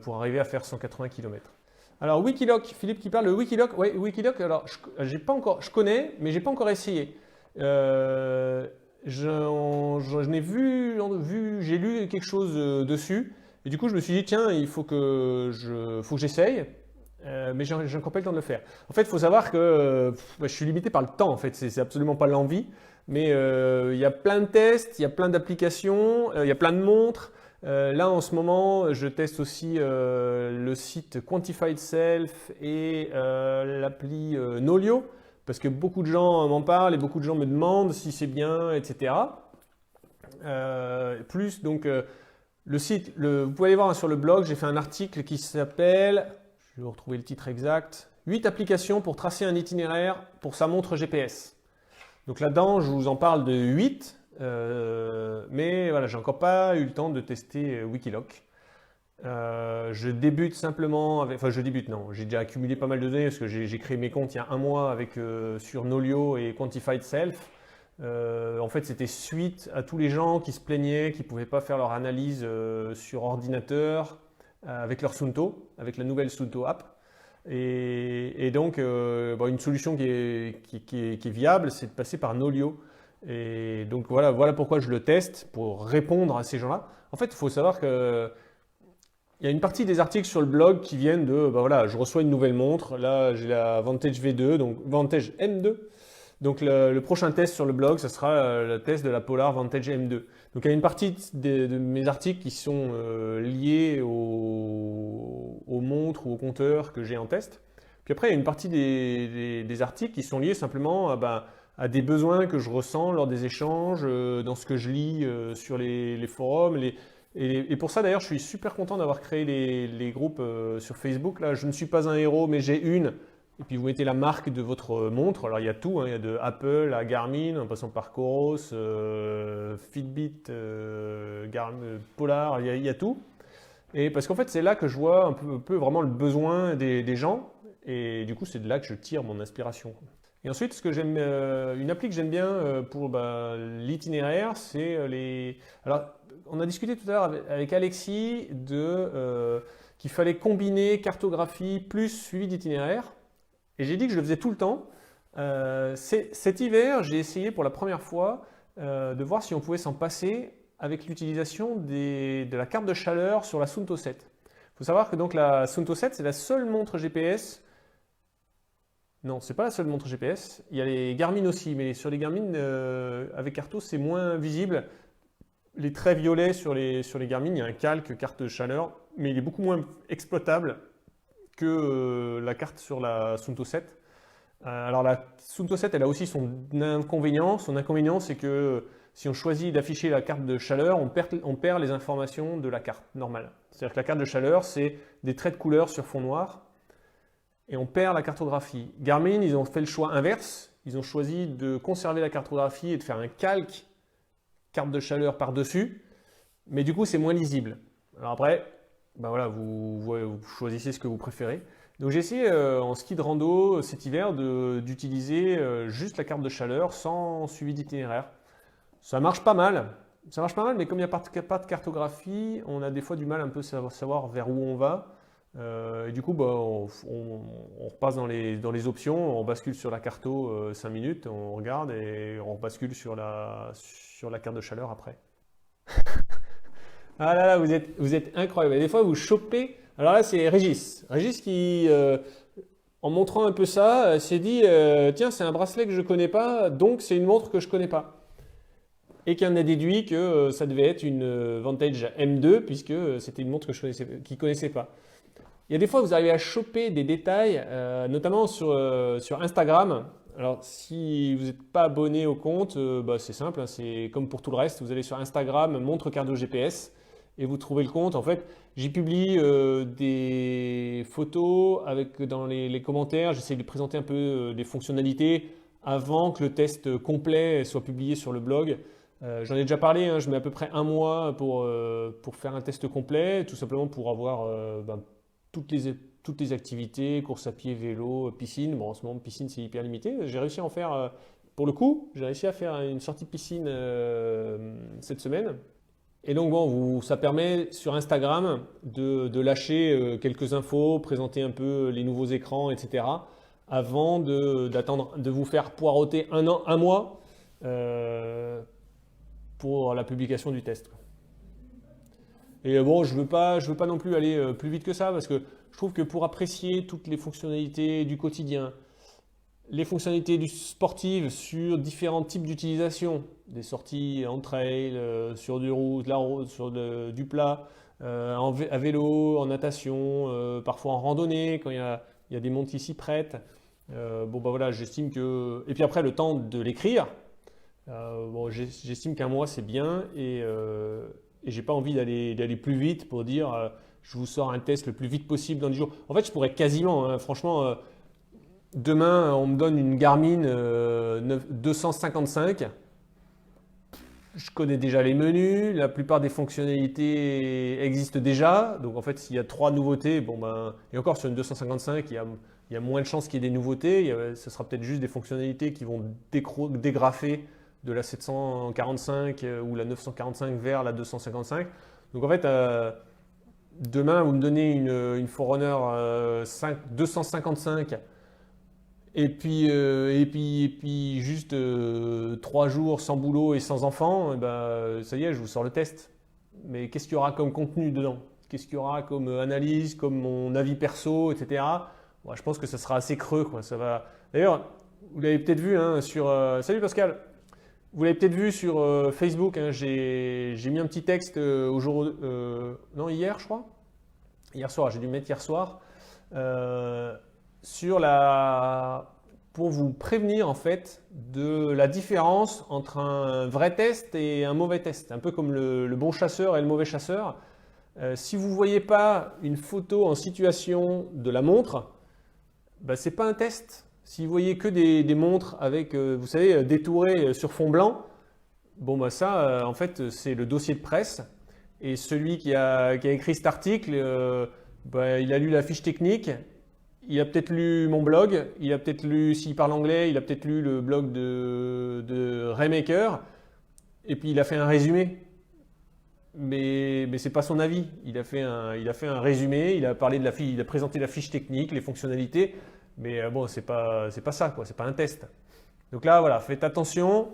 pour arriver à faire 180 km. Alors Wikiloc, Philippe qui parle de Wikiloc. Oui, Wikiloc, alors je connais, mais j'ai pas encore essayé. Je n'ai vu, j'ai lu quelque chose dessus et du coup je me suis dit tiens, il faut que j'essaye. Mais j'ai encore pas le temps de le faire. En fait, il faut savoir que je suis limité par le temps. En fait, c'est absolument pas l'envie. Mais il y a plein de tests, il y a plein d'applications, il y a plein de montres. Là, en ce moment, je teste aussi le site Quantified Self et l'appli Nolio, parce que beaucoup de gens m'en parlent et beaucoup de gens me demandent si c'est bien, etc. Donc, le site, vous pouvez aller voir sur le blog, j'ai fait un article qui s'appelle... Je vais retrouver le titre exact. 8 applications pour tracer un itinéraire pour sa montre GPS. Donc là-dedans, je vous en parle de 8, mais voilà, j'ai encore pas eu le temps de tester Wikiloc. Je débute simplement avec, enfin je débute non, j'ai déjà accumulé pas mal de données parce que j'ai créé mes comptes il y a un mois sur Nolio et Quantified Self. En fait, c'était suite à tous les gens qui se plaignaient, qui ne pouvaient pas faire leur analyse sur ordinateur avec leur Suunto, avec la nouvelle Suunto app. Et donc, une solution qui est viable, c'est de passer par Nolio. Et donc voilà pourquoi je le teste, pour répondre à ces gens-là. En fait, il faut savoir que il y a une partie des articles sur le blog qui viennent de, voilà, je reçois une nouvelle montre, là j'ai la Vantage V2, donc Vantage M2. Donc le prochain test sur le blog, ce sera le test de la Polar Vantage M2. Donc il y a une partie de mes articles qui sont liés aux montres ou aux compteurs que j'ai en test. Puis après, il y a une partie des articles qui sont liés simplement à des besoins que je ressens lors des échanges, dans ce que je lis sur les forums. Et pour ça, d'ailleurs, je suis super content d'avoir créé les groupes sur Facebook. Là, je ne suis pas un héros, mais j'ai une. Et puis vous mettez la marque de votre montre. Alors il y a tout, hein. Il y a de Apple à Garmin, en passant par Coros, Fitbit, Garmin, Polar, il y a tout. Et parce qu'en fait, c'est là que je vois un peu vraiment le besoin des gens. Et du coup, c'est de là que je tire mon inspiration. Et ensuite, une appli que j'aime bien pour l'itinéraire, c'est les... Alors, on a discuté tout à l'heure avec Alexis qu'il fallait combiner cartographie plus suivi d'itinéraire. Et j'ai dit que je le faisais tout le temps. Cet hiver, j'ai essayé pour la première fois de voir si on pouvait s'en passer avec l'utilisation de la carte de chaleur sur la Suunto 7. Il faut savoir que donc la Suunto 7, c'est la seule montre GPS. Non, c'est pas la seule montre GPS. Il y a les Garmin aussi, mais sur les Garmin avec Carto, c'est moins visible. Les traits violets sur les Garmin, il y a un calque carte de chaleur, mais il est beaucoup moins exploitable que la carte sur la Suunto 7. Alors la Suunto 7, elle a aussi son inconvénient. Son inconvénient, c'est que si on choisit d'afficher la carte de chaleur, on perd les informations de la carte normale. C'est-à-dire que la carte de chaleur, c'est des traits de couleur sur fond noir et on perd la cartographie. Garmin, ils ont fait le choix inverse. Ils ont choisi de conserver la cartographie et de faire un calque carte de chaleur par-dessus, mais du coup, c'est moins lisible. Alors après, ben voilà, vous choisissez ce que vous préférez. Donc j'ai essayé en ski de rando cet hiver d'utiliser juste la carte de chaleur sans suivi d'itinéraire. Ça marche pas mal, mais comme il n'y a pas de cartographie, on a des fois du mal un peu à savoir vers où on va. Et du coup, bah, on repasse dans les options, on bascule sur la carto 5 minutes, on regarde et on bascule sur la carte de chaleur après. Ah là là, vous êtes incroyable. Et des fois, vous chopez. Alors là, c'est Régis. Régis qui, en montrant un peu ça, s'est dit tiens, c'est un bracelet que je ne connais pas, donc c'est une montre que je ne connais pas. Et qui en a déduit que ça devait être une Vantage M2, puisque c'était une montre qu'il ne connaissait pas. Il y a des fois, vous arrivez à choper des détails, notamment sur Instagram. Alors, si vous n'êtes pas abonné au compte, bah, c'est simple, hein, c'est comme pour tout le reste. Vous allez sur Instagram, montre cardio GPS, et vous trouvez le compte. En fait, j'y publie des photos avec dans les commentaires. J'essaie de présenter un peu des fonctionnalités avant que le test complet soit publié sur le blog. J'en ai déjà parlé, hein, je mets à peu près un mois pour faire un test complet, tout simplement pour avoir toutes les activités, course à pied, vélo, piscine. Bon, en ce moment, piscine, c'est hyper limité. J'ai réussi à en faire, pour le coup, j'ai réussi à faire une sortie de piscine cette semaine. Et donc, bon, ça permet sur Instagram de lâcher quelques infos, présenter un peu les nouveaux écrans, etc. avant d'attendre, de vous faire poireauter un mois pour la publication du test. Et bon, je veux pas non plus aller plus vite que ça parce que je trouve que pour apprécier toutes les fonctionnalités du quotidien, les fonctionnalités sportives sur différents types d'utilisation, des sorties en trail, sur du route, la route, sur du plat, à vélo, en natation, parfois en randonnée quand il y a des montres qui s'y prêtent. Bon bah voilà, j'estime que et puis après le temps de l'écrire, bon, j'estime qu'un mois c'est bien et j'ai pas envie d'aller plus vite pour dire je vous sors un test le plus vite possible dans 10 jours. En fait, je pourrais quasiment, hein, franchement, demain on me donne une Garmin 255. Je connais déjà les menus, la plupart des fonctionnalités existent déjà. Donc en fait, s'il y a 3 nouveautés, bon ben, et encore sur une 255, il y a moins de chances qu'il y ait des nouveautés. Ce sera peut-être juste des fonctionnalités qui vont dégrafer de la 745 ou la 945 vers la 255. Donc en fait, demain, vous me donnez une Forerunner 255 et puis juste 3 jours sans boulot et sans enfant, et ben, ça y est, je vous sors le test. Mais qu'est-ce qu'il y aura comme contenu dedans? Qu'est-ce qu'il y aura comme analyse, comme mon avis perso, etc. Bon, je pense que ça sera assez creux, quoi. Ça va. D'ailleurs, vous l'avez peut-être vu hein, sur… Salut Pascal! Vous l'avez peut-être vu sur Facebook, hein, j'ai mis un petit texte non, hier, je crois. Hier soir, j'ai dû le mettre hier soir. Pour vous prévenir en fait de la différence entre un vrai test et un mauvais test. Un peu comme le bon chasseur et le mauvais chasseur. Si vous ne voyez pas une photo en situation de la montre, bah, ce n'est pas un test. Si vous voyez que des montres avec, vous savez, détourées sur fond blanc, bon bah ça, en fait, c'est le dossier de presse. Et celui qui a écrit cet article, bah, il a lu la fiche technique, il a peut-être lu mon blog, il a peut-être lu, s'il parle anglais, il a peut-être lu le blog de Raymaker, et puis il a fait un résumé. Mais ce n'est pas son avis. Il a fait un résumé, il a parlé de il a présenté la fiche technique, les fonctionnalités. Mais bon, c'est pas ça, quoi. C'est pas un test. Donc là, voilà, faites attention.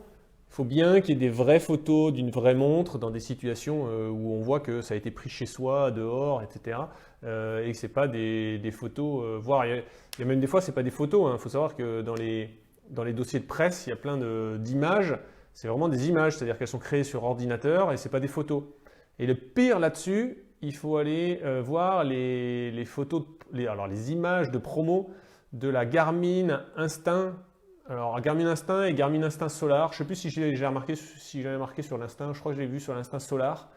Il faut bien qu'il y ait des vraies photos d'une vraie montre dans des situations où on voit que ça a été pris chez soi, dehors, etc. Et que c'est pas des photos. Voire, il y a même des fois, c'est pas des photos. Il faut savoir que dans les dossiers de presse, il y a plein d'images. C'est vraiment des images, c'est-à-dire qu'elles sont créées sur ordinateur et c'est pas des photos. Et le pire là-dessus, il faut aller voir les photos, alors les images de promo de la Garmin Instinct. Alors Garmin Instinct et Garmin Instinct Solar. Je ne sais plus si j'ai remarqué, si j'avais marqué sur l'Instinct. Je crois que je l'ai vu sur l'Instinct Solar.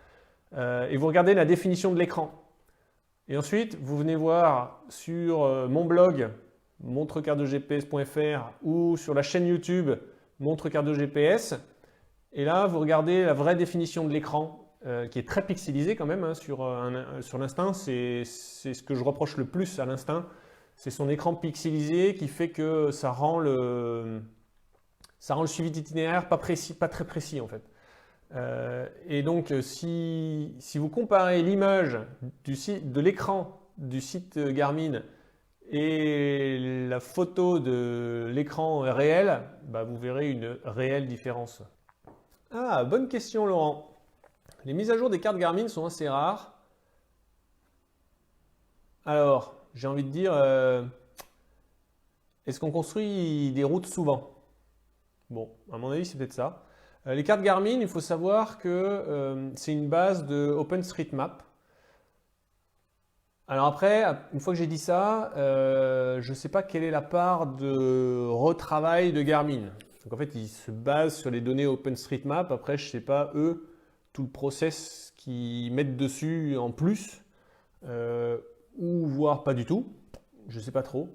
Et vous regardez la définition de l'écran. Et ensuite, vous venez voir sur mon blog montrecardiogps.fr ou sur la chaîne YouTube MontreCardioGPS. Et là, vous regardez la vraie définition de l'écran, qui est très pixelisée quand même. Hein, sur l'Instinct, c'est ce que je reproche le plus à l'Instinct. C'est son écran pixelisé qui fait que ça rend le suivi d'itinéraire pas très précis en fait. Et donc, si vous comparez l'image de l'écran du site Garmin et la photo de l'écran réel, bah, vous verrez une réelle différence. Ah, bonne question Laurent. Les mises à jour des cartes Garmin sont assez rares. Alors, j'ai envie de dire, est-ce qu'on construit des routes souvent? Bon, à mon avis, c'est peut-être ça. Les cartes Garmin, il faut savoir que c'est une base de OpenStreetMap. Alors après, une fois que j'ai dit ça, je ne sais pas quelle est la part de retravail de Garmin. Donc en fait, ils se basent sur les données OpenStreetMap. Après, je ne sais pas, eux, tout le process qu'ils mettent dessus en plus, ou voire pas du tout. Je ne sais pas trop.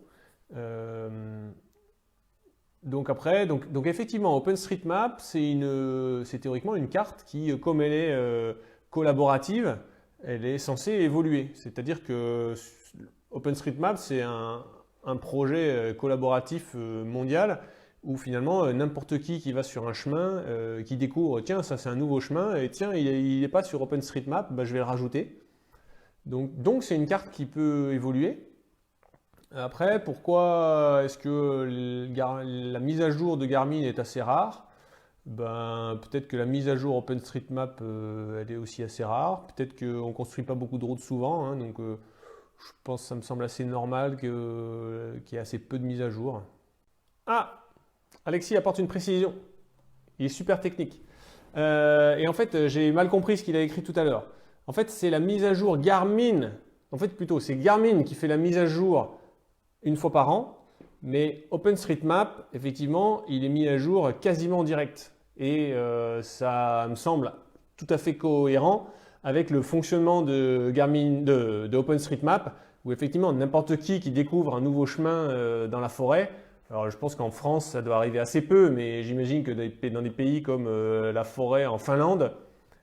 Donc après, effectivement, OpenStreetMap, c'est théoriquement une carte qui, comme elle est collaborative, elle est censée évoluer. C'est-à-dire que OpenStreetMap, c'est un projet collaboratif mondial où finalement n'importe qui va sur un chemin, qui découvre, tiens, ça c'est un nouveau chemin, et tiens, il n'est pas sur OpenStreetMap, bah, je vais le rajouter. Donc c'est une carte qui peut évoluer. Après, pourquoi est-ce que la mise à jour de Garmin est assez rare? Ben, peut-être que la mise à jour OpenStreetMap, elle est aussi assez rare. Peut-être qu'on ne construit pas beaucoup de routes souvent. Hein, donc, je pense que ça me semble assez normal qu'il y ait assez peu de mises à jour. Ah! Alexis apporte une précision. Il est super technique. Et en fait, j'ai mal compris ce qu'il a écrit tout à l'heure. En fait, c'est la mise à jour Garmin. En fait, plutôt, c'est Garmin qui fait la mise à jour une fois par an, mais OpenStreetMap, effectivement, il est mis à jour quasiment en direct. Et ça me semble tout à fait cohérent avec le fonctionnement de OpenStreetMap, où effectivement, n'importe qui découvre un nouveau chemin dans la forêt, alors je pense qu'en France, ça doit arriver assez peu, mais j'imagine que dans des pays comme la forêt en Finlande,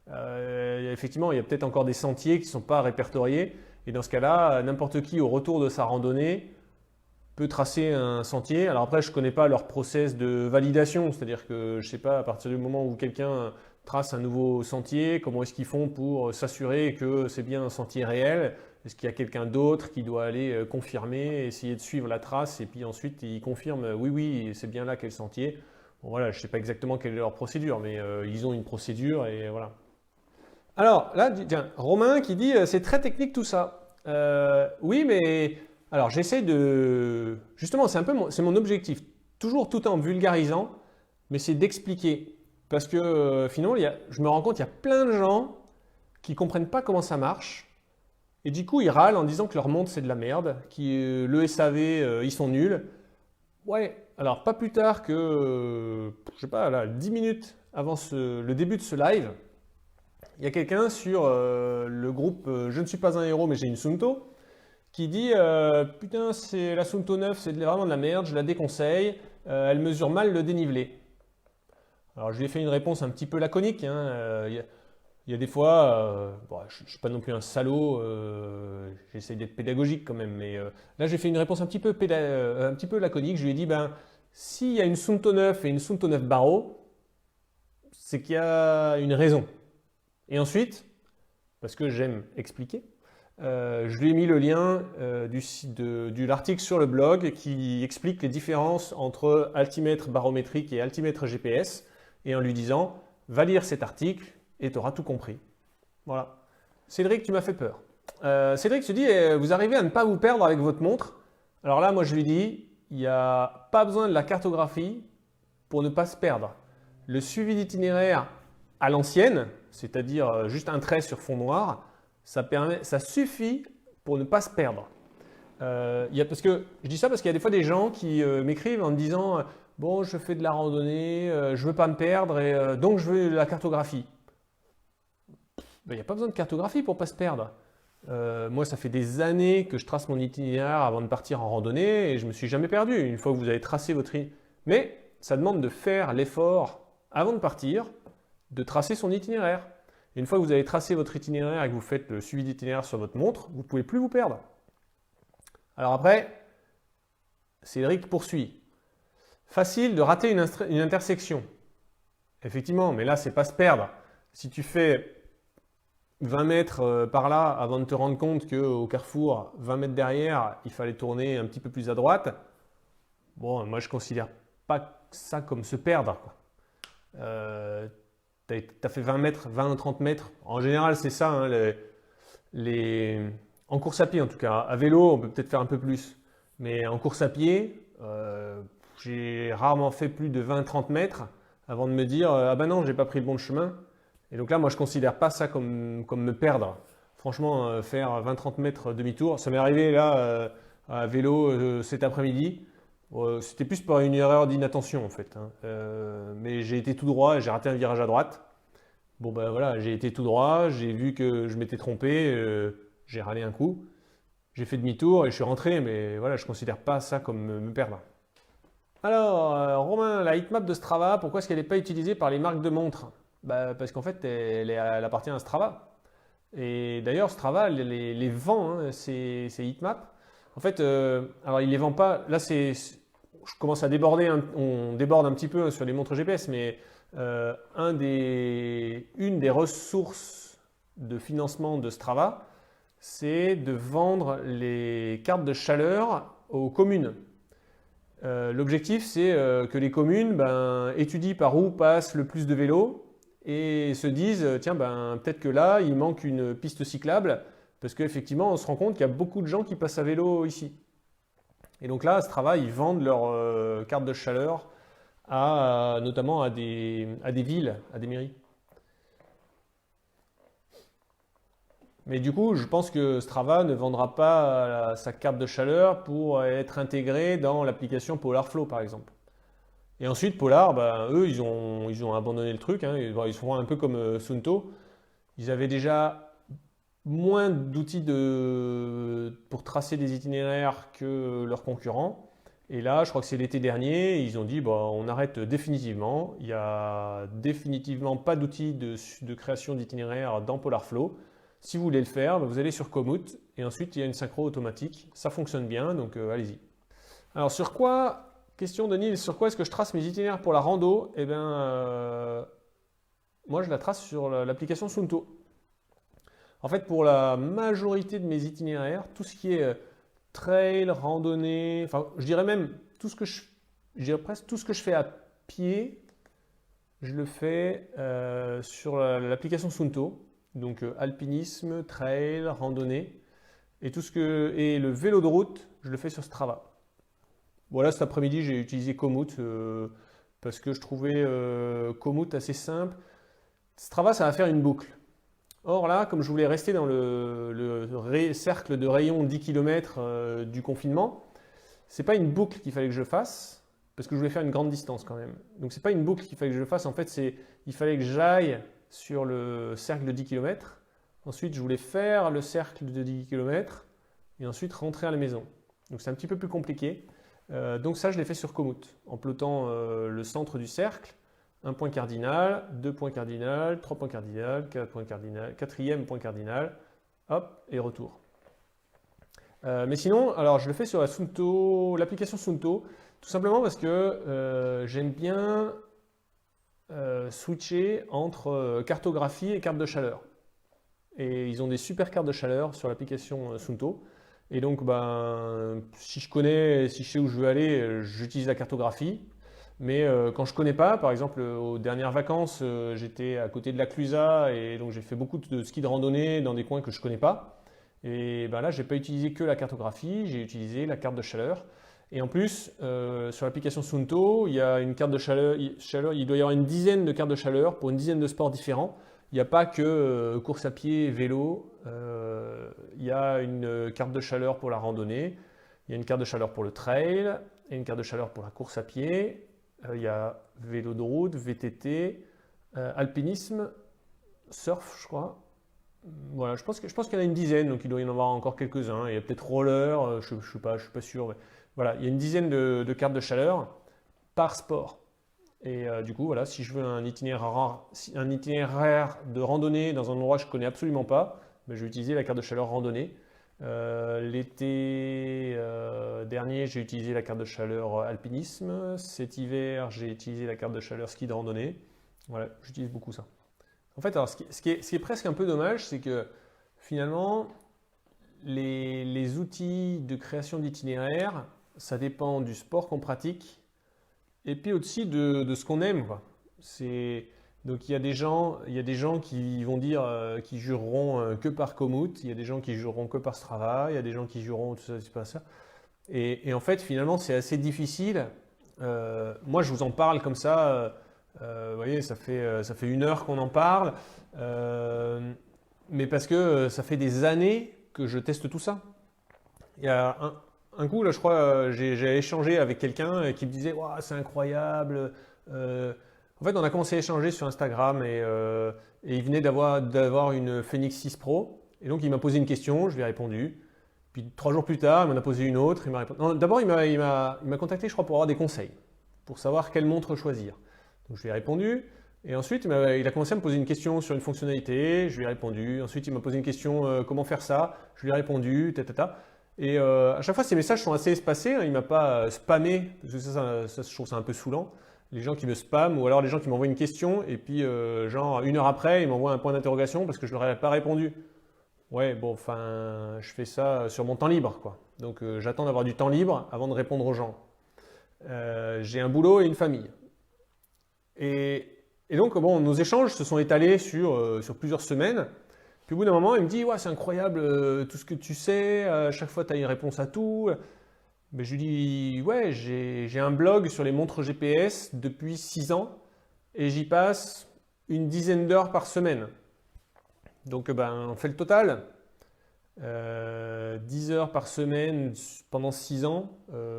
effectivement, il y a peut-être encore des sentiers qui ne sont pas répertoriés. Et dans ce cas-là, n'importe qui, au retour de sa randonnée, peut tracer un sentier. Alors après, je ne connais pas leur process de validation, c'est-à-dire que je ne sais pas, à partir du moment où quelqu'un trace un nouveau sentier, comment est-ce qu'ils font pour s'assurer que c'est bien un sentier réel? Est-ce qu'il y a quelqu'un d'autre qui doit aller confirmer, essayer de suivre la trace et puis ensuite il confirme oui, c'est bien là qu'est le sentier. Bon voilà, je ne sais pas exactement quelle est leur procédure, mais ils ont une procédure et voilà. Alors là, tiens, Romain qui dit c'est très technique tout ça. Oui, mais alors j'essaie de... Justement, c'est mon objectif, toujours tout en vulgarisant, mais c'est d'expliquer. Parce que finalement, je me rends compte qu'il y a plein de gens qui ne comprennent pas comment ça marche. Et du coup, ils râlent en disant que leur montre, c'est de la merde, que le SAV, ils sont nuls. Ouais, alors pas plus tard que, je sais pas, là, 10 minutes avant le début de ce live, il y a quelqu'un sur le groupe Je ne suis pas un héros, mais j'ai une Suunto, qui dit putain, la Suunto 9, c'est vraiment de la merde, je la déconseille, elle mesure mal le dénivelé. Alors je lui ai fait une réponse un petit peu laconique. Hein, il y a des fois, bon, je ne suis pas non plus un salaud, j'essaye d'être pédagogique quand même, mais là j'ai fait une réponse un petit peu laconique. Je lui ai dit, ben, s'il y a une Suunto 9 et une Suunto 9 Baro, c'est qu'il y a une raison. Et ensuite, parce que j'aime expliquer, je lui ai mis le lien de l'article sur le blog qui explique les différences entre altimètre barométrique et altimètre GPS, et en lui disant, va lire cet article et tu auras tout compris. Voilà. Cédric, tu m'as fait peur. Cédric se dit, vous arrivez à ne pas vous perdre avec votre montre. Alors là, moi je lui dis, il n'y a pas besoin de la cartographie pour ne pas se perdre. Le suivi d'itinéraire à l'ancienne, c'est-à-dire juste un trait sur fond noir, ça suffit pour ne pas se perdre. Parce que, je dis ça parce qu'il y a des fois des gens qui m'écrivent en me disant bon, je fais de la randonnée, je ne veux pas me perdre et donc je veux la cartographie. Il n'y a pas besoin de cartographie pour ne pas se perdre. Moi, ça fait des années que je trace mon itinéraire avant de partir en randonnée et je ne me suis jamais perdu. Une fois que vous avez tracé votre itinéraire. Mais ça demande de faire l'effort avant de partir, de tracer son itinéraire. Et une fois que vous avez tracé votre itinéraire et que vous faites le suivi d'itinéraire sur votre montre, vous ne pouvez plus vous perdre. Alors après, Cédric poursuit. Facile de rater une intersection. Effectivement, mais là, c'est pas se perdre. Si tu fais 20 mètres par là avant de te rendre compte qu'au carrefour, 20 mètres derrière, il fallait tourner un petit peu plus à droite, bon, moi je ne considère pas ça comme se perdre. Tu as fait 20 mètres, 20 ou 30 mètres. En général, c'est ça, hein, en course à pied en tout cas. À vélo, on peut peut-être faire un peu plus. Mais en course à pied, j'ai rarement fait plus de 20-30 mètres avant de me dire ah ben non, j'ai pas pris le bon chemin. Et donc là, moi, je ne considère pas ça comme me perdre. Franchement, faire 20-30 mètres demi-tour, ça m'est arrivé là à vélo cet après-midi. C'était plus par une erreur d'inattention en fait. Hein. Mais j'ai été tout droit et j'ai raté un virage à droite. Bon ben voilà, j'ai été tout droit, j'ai vu que je m'étais trompé, j'ai râlé un coup. J'ai fait demi-tour et je suis rentré, mais voilà, je ne considère pas ça comme me perdre. Alors, Romain, la heatmap de Strava, pourquoi est-ce qu'elle n'est pas utilisée par les marques de montres? Parce qu'en fait, elle appartient à Strava. Et d'ailleurs, Strava les vend, hein, ces heatmaps. En fait, alors il ne les vend pas. Là, je commence à déborder, on déborde un petit peu sur les montres GPS, mais une des ressources de financement de Strava, c'est de vendre les cartes de chaleur aux communes. L'objectif, c'est que les communes étudient par où passe le plus de vélos et se disent tiens, peut-être que là, il manque une piste cyclable parce qu'effectivement, on se rend compte qu'il y a beaucoup de gens qui passent à vélo ici. Et donc là, à Strava, ils vendent leurs cartes de chaleur notamment à des villes, à des mairies. Mais du coup, je pense que Strava ne vendra pas sa carte de chaleur pour être intégrée dans l'application Polarflow, par exemple. Et ensuite, Polar, eux, ils ont abandonné le truc. Hein, ils font un peu comme Suunto. Ils avaient déjà moins d'outils pour tracer des itinéraires que leurs concurrents. Et là, je crois que c'est l'été dernier, ils ont dit on arrête définitivement. Il n'y a définitivement pas d'outils de création d'itinéraires dans Polarflow. Si vous voulez le faire, vous allez sur Komoot et ensuite il y a une synchro automatique. Ça fonctionne bien, donc allez-y. Alors question de Nils, sur quoi est-ce que je trace mes itinéraires pour la rando? Eh bien, moi je la trace sur l'application Suunto. En fait, pour la majorité de mes itinéraires, tout ce qui est trail, randonnée, enfin je dirais même presque tout ce que je fais à pied, je le fais sur l'application Suunto. Donc alpinisme, trail, randonnée et le vélo de route, je le fais sur Strava. Voilà, cet après-midi, j'ai utilisé Komoot parce que je trouvais Komoot assez simple. Strava, ça va faire une boucle. Or là, comme je voulais rester dans le cercle de rayon 10 km du confinement, c'est pas une boucle qu'il fallait que je fasse parce que je voulais faire une grande distance quand même. Donc c'est pas une boucle qu'il fallait que je fasse. En fait, il fallait que j'aille sur le cercle de 10 km. Ensuite, je voulais faire le cercle de 10 km et ensuite rentrer à la maison. Donc c'est un petit peu plus compliqué. Donc ça, je l'ai fait sur Komoot, en plotant le centre du cercle, un point cardinal, 2 points cardinaux, 3 points cardinaux, 4 points cardinaux, quatrième point cardinal, hop, et retour. Mais sinon, alors je le fais sur l'application Suunto, tout simplement parce que j'aime bien switcher entre cartographie et carte de chaleur. Et ils ont des super cartes de chaleur sur l'application Suunto. Et donc, si je sais où je veux aller, j'utilise la cartographie. Mais quand je ne connais pas, par exemple, aux dernières vacances, j'étais à côté de la Clusaz et donc j'ai fait beaucoup de ski de randonnée dans des coins que je ne connais pas. Et là, je n'ai pas utilisé que la cartographie, j'ai utilisé la carte de chaleur. Et en plus, sur l'application Suunto, il y a une carte de chaleur, il doit y avoir une dizaine de cartes de chaleur pour une dizaine de sports différents. il n'y a pas que course à pied, vélo. Il y a une carte de chaleur pour la randonnée, il y a une carte de chaleur pour le trail, et une carte de chaleur pour la course à pied. Il y a vélo de route, VTT, alpinisme, surf, je crois. Voilà, je pense qu'il y en a une dizaine, donc il doit y en avoir encore quelques-uns. Il y a peut-être roller, je ne suis pas sûr. Mais voilà, il y a une dizaine de cartes de chaleur par sport. Et du coup, voilà, si je veux un itinéraire de randonnée dans un endroit que je ne connais absolument pas, ben, je vais utiliser la carte de chaleur randonnée. L'été dernier, j'ai utilisé la carte de chaleur alpinisme. Cet hiver, j'ai utilisé la carte de chaleur ski de randonnée. Voilà, j'utilise beaucoup ça. En fait, alors, ce qui est presque un peu dommage, c'est que finalement, les outils de création d'itinéraire, ça dépend du sport qu'on pratique et puis aussi de ce qu'on aime, quoi. Donc il y a des gens qui vont dire, qui jureront que par Komoot, il y a des gens qui jureront que par Strava, il y a des gens qui jureront tout ça, c'est pas ça. Et en fait, finalement, c'est assez difficile. Moi, je vous en parle comme ça. Vous voyez, ça fait 1 heure qu'on en parle, mais parce que ça fait des années que je teste tout ça. Il y a un coup, là, je crois, j'ai échangé avec quelqu'un qui me disait, ouah, c'est incroyable. En fait, on a commencé à échanger sur Instagram et il venait d'avoir une Fenix 6 Pro. Et donc, il m'a posé une question, je lui ai répondu. Puis 3 jours plus tard, il m'en a posé une autre. D'abord, il m'a contacté, je crois, pour avoir des conseils, pour savoir quelle montre choisir. Donc, je lui ai répondu. Et ensuite, il a commencé à me poser une question sur une fonctionnalité. Je lui ai répondu. Ensuite, il m'a posé une question, comment faire ça? Je lui ai répondu, ta. Et à chaque fois, ces messages sont assez espacés. Hein. Il ne m'a pas spammé, parce que ça, je trouve ça un peu saoulant. Les gens qui me spamment, ou alors les gens qui m'envoient une question, et puis genre 1 heure après, ils m'envoient un point d'interrogation parce que je ne leur ai pas répondu. Ouais, bon, enfin, je fais ça sur mon temps libre, quoi. Donc j'attends d'avoir du temps libre avant de répondre aux gens. J'ai un boulot et une famille. Et donc, bon, nos échanges se sont étalés sur plusieurs semaines. Puis au bout d'un moment, il me dit, ouais, c'est incroyable tout ce que tu sais, à chaque fois tu as une réponse à tout. Mais je lui dis, ouais, j'ai un blog sur les montres GPS depuis 6 ans et j'y passe une dizaine d'heures par semaine. Donc ben, on fait le total. 10 heures par semaine pendant 6 ans.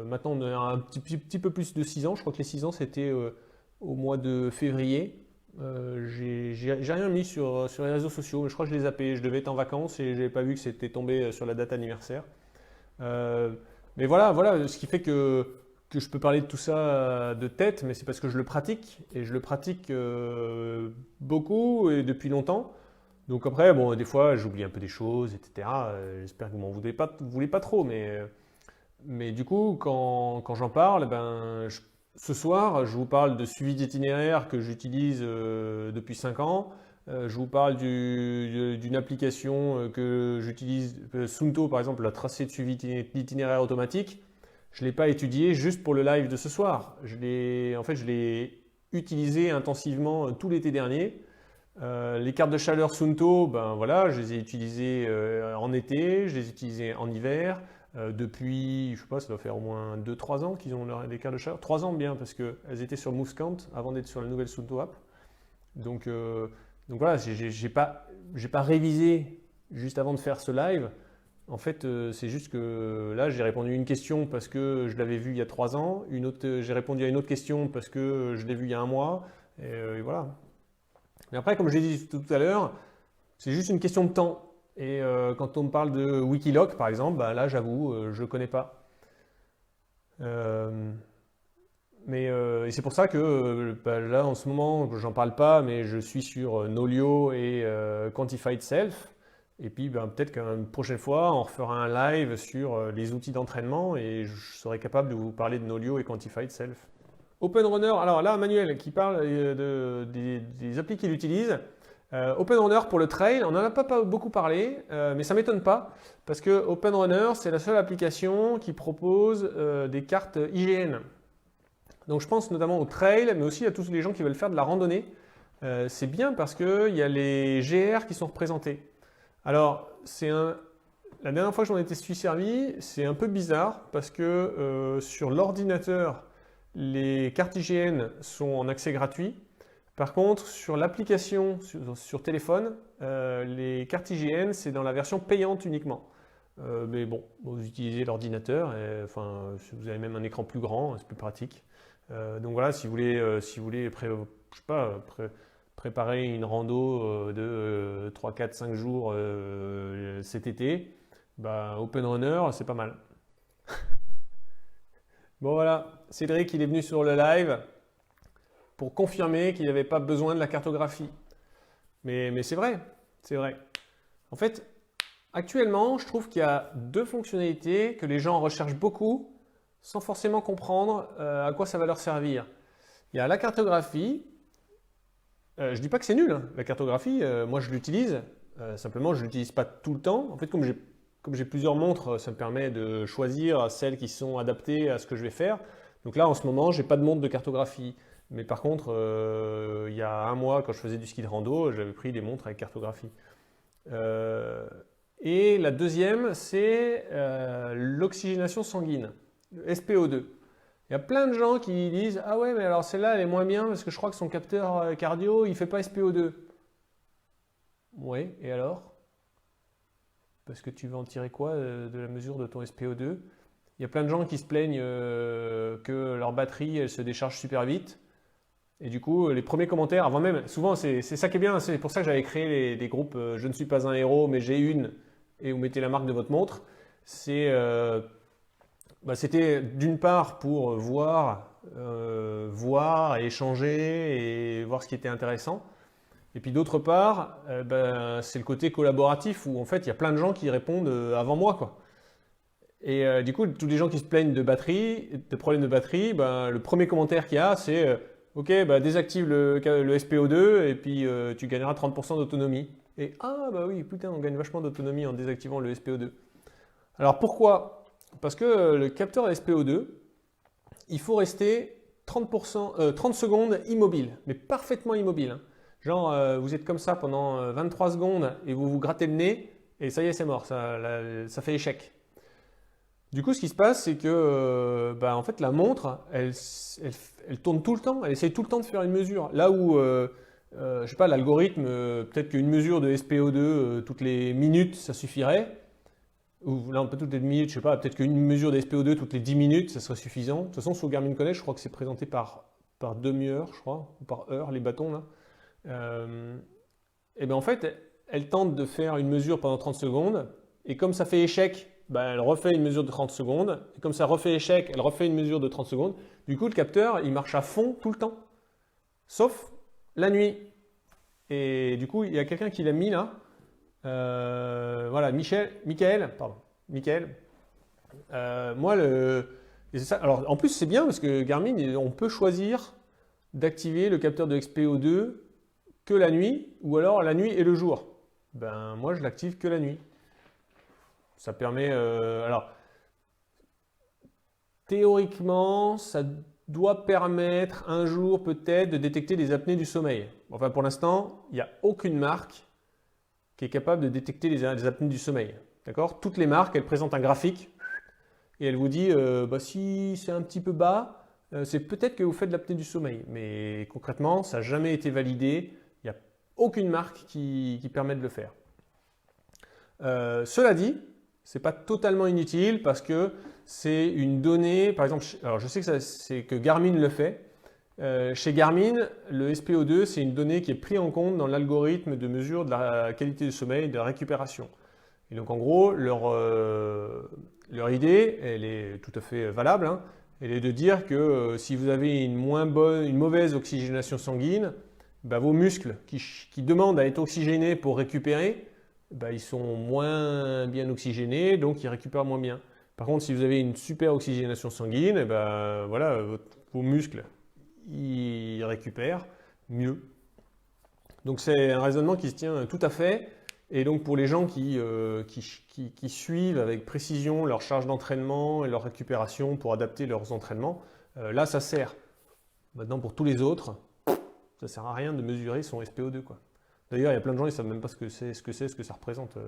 Maintenant, on a un petit peu plus de 6 ans. Je crois que les 6 ans, c'était au mois de février. J'ai rien mis sur les réseaux sociaux, mais je crois que je les ai zappés. Je devais être en vacances et je n'avais pas vu que c'était tombé sur la date anniversaire. Mais voilà, ce qui fait que je peux parler de tout ça de tête, mais c'est parce que je le pratique et je le pratique beaucoup et depuis longtemps. Donc après, bon, des fois, j'oublie un peu des choses, etc. J'espère que vous m'en voulez pas trop, mais du coup, quand j'en parle, ben, ce soir, je vous parle de suivi d'itinéraire que j'utilise depuis 5 ans. Je vous parle d'une application que j'utilise, Suunto par exemple, la tracée de suivi d'itinéraire automatique. Je ne l'ai pas étudié juste pour le live de ce soir. Je l'ai utilisé intensivement tout l'été dernier. Les cartes de chaleur Suunto, ben voilà, je les ai utilisées en été, je les ai utilisées en hiver. Depuis, je sais pas, ça doit faire au moins 2-3 ans qu'ils ont des cartes de chaleur. 3 ans bien, parce qu'elles étaient sur MouseCount avant d'être sur la nouvelle Suunto app. Donc voilà, j'ai pas révisé juste avant de faire ce live. En fait, c'est juste que là, j'ai répondu à une question parce que je l'avais vue il y a 3 ans. J'ai répondu à une autre question parce que je l'ai vue il y a 1 mois. Et voilà. Mais après, comme je l'ai dit tout à l'heure, c'est juste une question de temps. Et quand on me parle de Wikiloc, par exemple, bah là, j'avoue, je ne connais pas. Et c'est pour ça que bah, là, en ce moment, j'en parle pas, mais je suis sur Nolio et Quantified Self. Et puis, ben, peut-être qu'une prochaine fois, on refera un live sur les outils d'entraînement et je serai capable de vous parler de Nolio et Quantified Self. Open Runner, alors là, Manuel qui parle des applis qu'il utilise. Open Runner pour le trail, on n'en a pas beaucoup parlé, mais ça ne m'étonne pas parce que Open Runner, c'est la seule application qui propose des cartes IGN. Donc je pense notamment au trail, mais aussi à tous les gens qui veulent faire de la randonnée. C'est bien parce qu'il y a les GR qui sont représentés. Alors, la dernière fois que j'en étais servi, c'est un peu bizarre parce que sur l'ordinateur, les cartes IGN sont en accès gratuit, Par contre, sur l'application sur téléphone, les cartes IGN, c'est dans la version payante uniquement. Mais bon, vous utilisez l'ordinateur, enfin, vous avez même un écran plus grand, c'est plus pratique. Donc voilà, si vous voulez, je sais pas, préparer une rando de 3, 4, 5 jours cet été, bah, Open Runner, c'est pas mal. Bon voilà, Cédric, il est venu sur le live pour confirmer qu'il n'y avait pas besoin de la cartographie. Mais c'est vrai, c'est vrai. En fait, actuellement, je trouve qu'il y a deux fonctionnalités que les gens recherchent beaucoup sans forcément comprendre à quoi ça va leur servir. Il y a la cartographie. Je ne dis pas que c'est nul, hein. La cartographie, moi je l'utilise. Simplement, je ne l'utilise pas tout le temps. En fait, comme j'ai plusieurs montres, ça me permet de choisir celles qui sont adaptées à ce que je vais faire. Donc là, en ce moment, je n'ai pas de montre de cartographie. Mais par contre, il y a un mois, quand je faisais du ski de rando, j'avais pris des montres avec cartographie. Et la deuxième, c'est l'oxygénation sanguine, le SpO2. Il y a plein de gens qui disent « Ah ouais, mais alors celle-là, elle est moins bien parce que je crois que son capteur cardio, il ne fait pas SpO2. » Oui, et alors? Parce que tu veux en tirer quoi de la mesure de ton SpO2? Il y a plein de gens qui se plaignent que leur batterie, elle se décharge super vite. Et du coup, les premiers commentaires, avant même, souvent c'est ça qui est bien, c'est pour ça que j'avais créé des groupes Je ne suis pas un héros, mais j'ai une, et vous mettez la marque de votre montre. C'était d'une part pour voir et échanger et voir ce qui était intéressant. Et puis d'autre part, c'est le côté collaboratif où en fait il y a plein de gens qui répondent avant moi, quoi. Et du coup, tous les gens qui se plaignent de problèmes de batterie, le premier commentaire qu'il y a, c'est ok, désactive le SpO2 et puis tu gagneras 30% d'autonomie. Et ah bah oui, putain, on gagne vachement d'autonomie en désactivant le SpO2. Alors pourquoi? Parce que le capteur SpO2, il faut rester 30 secondes immobile, mais parfaitement immobile, hein. Genre, vous êtes comme ça pendant 23 secondes et vous vous grattez le nez et ça y est, c'est mort, ça fait échec. Du coup, ce qui se passe, c'est que en fait, la montre, elle tourne tout le temps, elle essaie tout le temps de faire une mesure. Là où, je sais pas, l'algorithme, peut-être qu'une mesure de SpO2 toutes les minutes, ça suffirait. Ou là, pas toutes les minutes, je sais pas, peut-être qu'une mesure de SpO2 toutes les 10 minutes, ça serait suffisant. De toute façon, sur Garmin Connect, je crois que c'est présenté par demi-heure, je crois, ou par heure, les bâtons là. Et bien en fait, elle tente de faire une mesure pendant 30 secondes, et comme ça fait échec, elle refait une mesure de 30 secondes, et comme ça refait échec, elle refait une mesure de 30 secondes. Du coup, le capteur, il marche à fond tout le temps, sauf la nuit. Et du coup, il y a quelqu'un qui l'a mis là. Voilà, Michael. Et c'est ça. Alors, en plus, c'est bien parce que Garmin, on peut choisir d'activer le capteur de SpO2 que la nuit, ou alors la nuit et le jour. Moi, je l'active que la nuit. Ça permet... alors, théoriquement, ça doit permettre un jour peut-être de détecter des apnées du sommeil. Enfin, pour l'instant, il n'y a aucune marque qui est capable de détecter les apnées du sommeil. D'accord? Toutes les marques, elles présentent un graphique et elles vous disent si c'est un petit peu bas, c'est peut-être que vous faites de l'apnée du sommeil. Mais concrètement, ça n'a jamais été validé. Il n'y a aucune marque qui permet de le faire. Cela dit, ce n'est pas totalement inutile parce que c'est une donnée, par exemple, alors je sais que c'est que Garmin le fait. Chez Garmin, le SpO2, c'est une donnée qui est prise en compte dans l'algorithme de mesure de la qualité du sommeil et de la récupération. Et donc en gros, leur idée, elle est tout à fait valable, hein. Elle est de dire que si vous avez une mauvaise oxygénation sanguine, vos muscles qui demandent à être oxygénés pour récupérer, ils sont moins bien oxygénés, donc ils récupèrent moins bien. Par contre, si vous avez une super oxygénation sanguine, voilà, vos muscles, ils récupèrent mieux. Donc c'est un raisonnement qui se tient tout à fait. Et donc pour les gens qui suivent avec précision leur charge d'entraînement et leur récupération pour adapter leurs entraînements, là ça sert. Maintenant pour tous les autres, ça sert à rien de mesurer son SpO2, quoi. D'ailleurs, il y a plein de gens qui ne savent même pas ce que ça représente.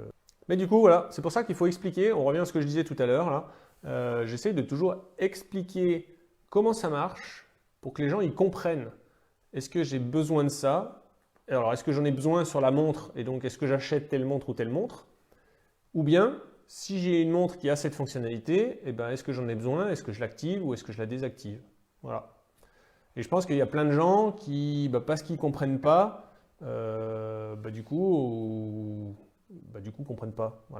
Mais du coup, voilà, c'est pour ça qu'il faut expliquer. On revient à ce que je disais tout à l'heure, là. J'essaie de toujours expliquer comment ça marche pour que les gens y comprennent. est-ce que j'ai besoin de ça? Alors, est-ce que j'en ai besoin sur la montre et donc est-ce que j'achète telle montre ou telle montre? Ou bien, si j'ai une montre qui a cette fonctionnalité, eh ben, est-ce que j'en ai besoin? Est-ce que je l'active ou est-ce que je la désactive? Voilà. Et je pense qu'il y a plein de gens qui, parce qu'ils ne comprennent pas, du coup, comprennent pas. Voilà.